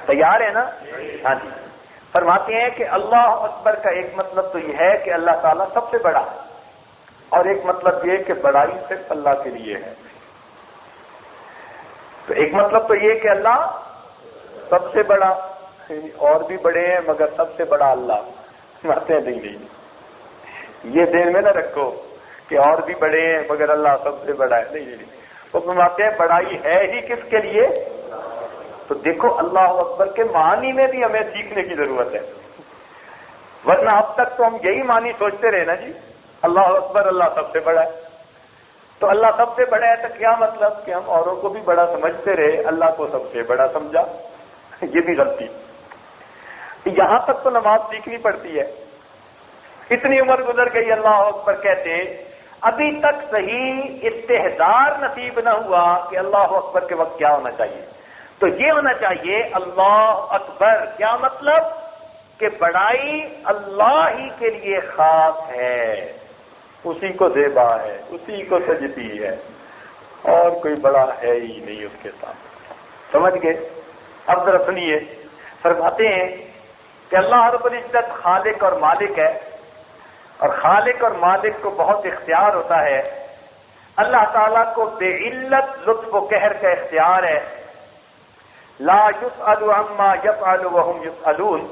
تیار ہے نا؟ ہاں جی۔ فرماتے ہیں کہ اللہ اکبر کا ایک مطلب تو یہ ہے کہ اللہ تعالیٰ سب سے بڑا ہے، اور ایک مطلب یہ کہ بڑائی صرف اللہ کے لیے ہے۔ تو ایک مطلب تو یہ کہ اللہ سب سے بڑا، اور بھی بڑے ہیں مگر سب سے بڑا اللہ، مانتے ہیں نہیں، یہ دین میں نہ رکھو کہ اور بھی بڑے ہیں مگر اللہ سب سے بڑا ہے، نہیں، وہ فرماتے ہیں بڑائی ہے ہی کس کے لیے۔ تو دیکھو اللہ اکبر کے معنی میں بھی ہمیں سیکھنے کی ضرورت ہے، ورنہ اب تک تو ہم یہی معنی سوچتے رہے نا جی، اللہ اکبر اللہ سب سے بڑا ہے۔ تو اللہ سب سے بڑا ہے تو کیا مطلب کہ ہم اوروں کو بھی بڑا سمجھتے رہے، اللہ کو سب سے بڑا سمجھا، یہ بھی غلطی۔ یہاں تک تو نماز سیکھنی پڑتی ہے، اتنی عمر گزر گئی اللہ اکبر کہتے، ابھی تک صحیح استحضار نصیب نہ ہوا کہ اللہ اکبر کے وقت کیا ہونا چاہیے۔ تو یہ ہونا چاہیے اللہ اکبر، کیا مطلب کہ بڑائی اللہ ہی کے لیے خاص ہے، اسی کو زیبا ہے، اسی کو سجدی ہے، اور کوئی بڑا ہے ہی نہیں اس کے ساتھ۔ سمجھ گئے؟ اب ذرا سنیے، فرماتے ہیں کہ اللہ رب العزت خالق اور مالک ہے، اور خالق اور مالک کو بہت اختیار ہوتا ہے۔ اللہ تعالیٰ کو بے علت لطف و قہر کا اختیار ہے۔ لا یسأل عما یفعل وہم یسألون،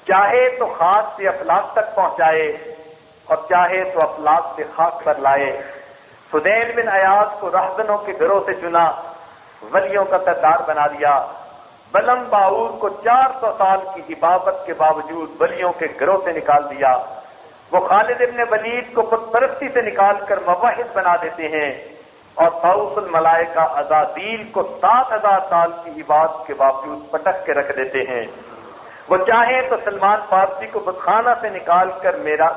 چاہے تو خاک سے افلاک تک پہنچائے اور چاہے تو افلاک سے خاک پر لائے۔ فضیل بن عیاض کو رہزنوں کے گھروں سے چنا، ولیوں کا سردار بنا دیا۔ بلم باور کو 400 سال کی عبادت کے باوجود ولیوں کے گھروں سے نکال دیا۔ وہ خالد ابن ولید کو بت پرستی سے نکال کر موحد بنا دیتے ہیں، اور طاؤس الملائکہ عزازیل کو 7000 سال کی عبادت کے باوجود پٹک کے رکھ دیتے ہیں۔ وہ چاہے تو سلمان فارسی کو بتخانہ سے نکال کر میرا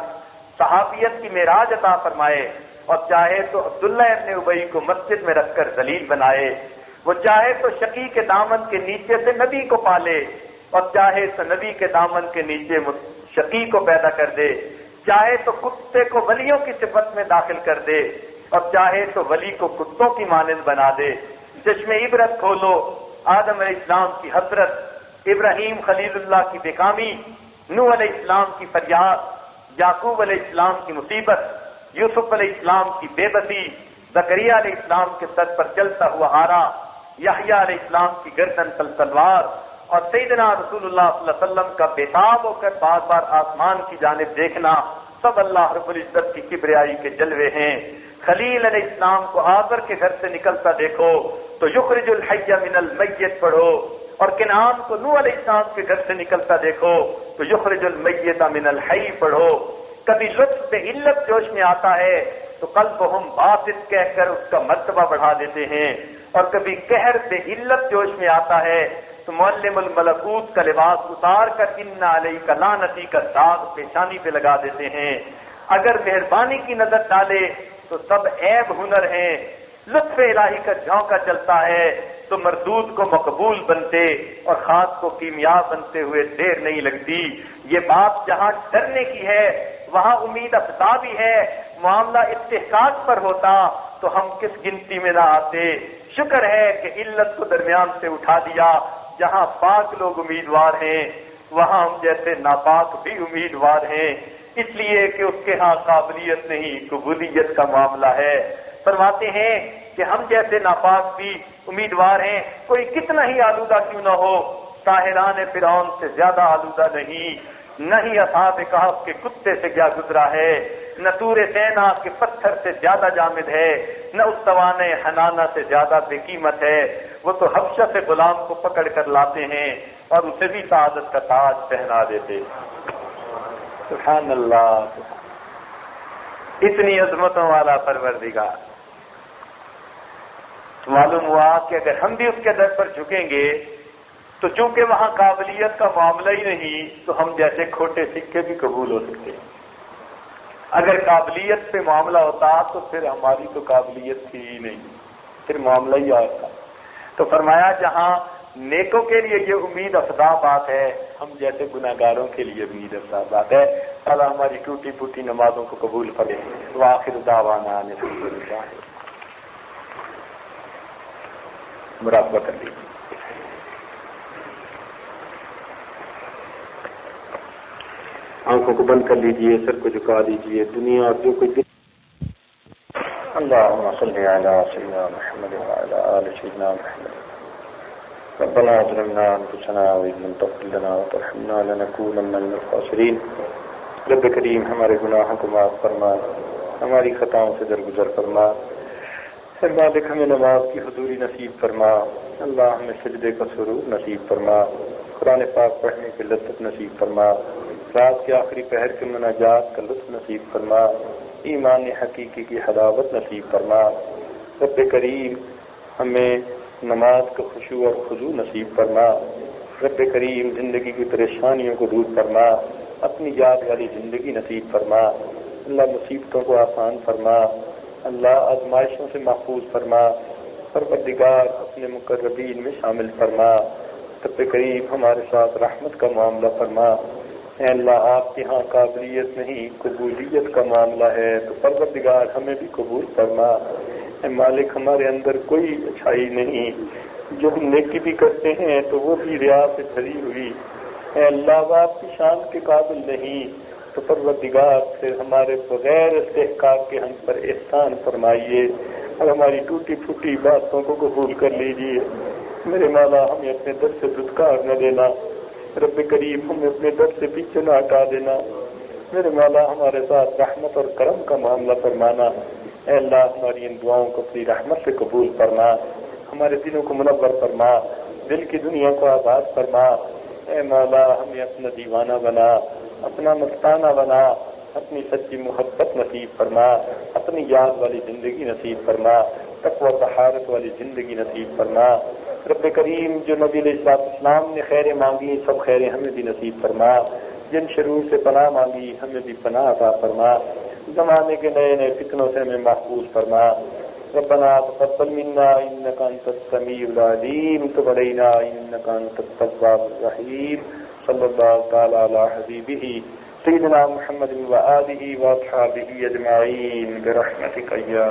صحابیت کی معراج عطا فرمائے، اور چاہے تو عبداللہ ابن ابی کو مسجد میں رکھ کر ذلیل بنائے۔ وہ چاہے تو شقی کے دامن کے نیچے سے نبی کو پالے، اور چاہے تو نبی کے دامن کے نیچے شقی کو پیدا کر دے۔ چاہے تو کتے کو ولیوں کی صفت میں داخل کر دے، اور چاہے تو ولی کو کتوں کی مانند بنا دے۔ چشم عبرت کھولو، آدم علیہ السلام کی حسرت، ابراہیم خلیل اللہ کی بےکامی، نوح علیہ السلام کی فریاد، یعقوب علیہ السلام کی مصیبت، یوسف علیہ السلام کی بے بسی، زکریا علیہ السلام کے سر پر چلتا ہوا آرا، یحییٰ علیہ السلام کی گردن پر تلوار، اور سیدنا رسول اللہ صلی اللہ علیہ وسلم کا بےتاب ہو کر بار بار آسمان کی جانب دیکھنا، سب اللہ رب العزت کی کبریائی کے جلوے ہیں۔ خلیل علیہ السلام کو آزر کے گھر سے نکلتا دیکھو تو یخرج الحی من المیت پڑھو، اور کنعان کو نوح علیہ السلام کے گھر سے نکلتا دیکھو تو یخرج المیت من الحی پڑھو۔ کبھی لطف بے علت جوش میں آتا ہے تو قلبہم باسط کہہ کر اس کا مرتبہ بڑھا دیتے ہیں، اور کبھی قہر بے علت جوش میں آتا ہے تو معلم الملکوت کا لباس اتار کر ان علیک لعنتی کا داغ پیشانی پہ لگا دیتے ہیں۔ اگر مہربانی کی نظر ڈالے تو سب عیب ہنر ہیں، لطف الہی کا جھونکا چلتا ہے تو مردود کو مقبول بنتے اور خاص کو کیمیاب بنتے ہوئے دیر نہیں لگتی۔ یہ بات جہاں ڈرنے کی ہے وہاں امید افزا بھی ہے۔ معاملہ استحقاق پر ہوتا تو ہم کس گنتی میں نہ آتے۔ شکر ہے کہ علت کو درمیان سے اٹھا دیا۔ جہاں پاک لوگ امیدوار ہیں وہاں ہم جیسے ناپاک بھی امیدوار ہیں، اس لیے کہ اس کے ہاں قابلیت نہیں قبولیت کا معاملہ ہے۔ فرماتے ہیں کہ ہم جیسے ناپاک بھی امیدوار ہیں، کوئی کتنا ہی آلودہ کیوں نہ ہو، ساحران فرعون سے زیادہ آلودہ نہیں، نہ ہی اصحاب کہف کے کتے سے کیا گزرا ہے، نہ طور سینا کے پتھر سے زیادہ جامد ہے، نہ اس توان حنانہ سے زیادہ بے قیمت ہے۔ وہ تو حبشہ سے غلام کو پکڑ کر لاتے ہیں اور اسے بھی سعادت کا تاج پہنا دیتے۔ سبحان اللہ، اتنی عظمتوں والا پروردگار۔ تو معلوم ہوا کہ اگر ہم بھی اس کے در پر جھکیں گے تو چونکہ وہاں قابلیت کا معاملہ ہی نہیں تو ہم جیسے کھوٹے سکے بھی قبول ہو سکتے ہیں. اگر قابلیت پہ معاملہ ہوتا تو پھر ہماری تو قابلیت تھی ہی نہیں، پھر معاملہ ہی آتا. تو فرمایا جہاں نیکوں کے لیے یہ امید افزا بات ہے، ہم جیسے گناہگاروں کے لیے امید افزا بات ہے. اللہ ہماری ٹوٹی پھوٹی نمازوں کو قبول کرے. وآخر دعوانا ان الحمد للہ. مراقبہ کر لیجیے. آنکھوں کو بند کر لیجیے، سر کو جھکا دیجیے. دنیا اور جو کچھ اللہم صلی علی سیدنا محمد وعلی آل سیدنا محمد. ربنا ظلمنا انفسنا وان لم تغفر لنا وترحمنا لنكونن من الخاسرین. رب کریم ہمارے گناہوں کو معاف فرما، ہماری خطاؤں سے درگزر فرما. اے مالک ہمیں نماز کی حضوری نصیب فرما. اللہ ہمیں سجدے کا سرور نصیب فرما. قرآن پاک پڑھنے کی لذت نصیب فرما. رات کے آخری پہر کے مناجات کا لطف نصیب فرما. ایمان حقیقی کی حلاوت نصیب فرما. رب کریم ہمیں نماز کا خشوع اور خضوع نصیب فرما. رب کریم زندگی کی پریشانیوں کو دور فرما. اپنی یاد والی زندگی نصیب فرما. اللہ مصیبتوں کو آسان فرما. اللہ آزمائشوں سے محفوظ فرما. پروردگار اپنے مقربین میں شامل فرما. رب کریم ہمارے ساتھ رحمت کا معاملہ فرما. اے اللہ آپ کے ہاں قابلیت نہیں قبولیت کا معاملہ ہے تو پروردگار ہمیں بھی قبول فرما. اے مالک ہمارے اندر کوئی اچھائی نہیں، جو ہم نیکی بھی کرتے ہیں تو وہ بھی ریا سے بھری ہوئی. اے اللہ وہ آپ کی شان کے قابل نہیں تو پروردگار پھر ہمارے بغیر استحقاق کے ہم پر احسان فرمائیے اور ہماری ٹوٹی پھوٹی باتوں کو قبول کر لیجیے. میرے مولا ہمیں اپنے در سے دھتکار نہ دینا. رب کریم ہمیں اپنے در سے پیچھے نہ ہٹا دینا. میرے مولا ہمارے ساتھ رحمت اور کرم کا معاملہ فرمانا. اے اللہ ہماری ان دعاؤں کو اپنی رحمت سے قبول فرما. ہمارے دلوں کو منور فرما، دل کی دنیا کو آباد فرما. اے مولا ہمیں اپنا دیوانہ بنا، اپنا مستانہ بنا. اپنی سچی محبت نصیب فرما. اپنی یاد والی زندگی نصیب فرما. تقوی و طہارت والی زندگی نصیب فرما. رب کریم جو نبی علیہ السلام نے خیریں مانگی سب خیریں ہمیں بھی نصیب فرما. جن شرور سے پناہ مانگی ہمیں بھی پناہ عطا فرما. زمانے کے نئے نئے فتنوں سے ہمیں محفوظ فرما. ربنا تقبل منا انك انت السميع العليم وتب علينا انك انت التواب الرحيم. صلی اللہ تعالی علی حبیبہ سیدنا محمد وآلہ واصحابہ اجمعین برحمتک یا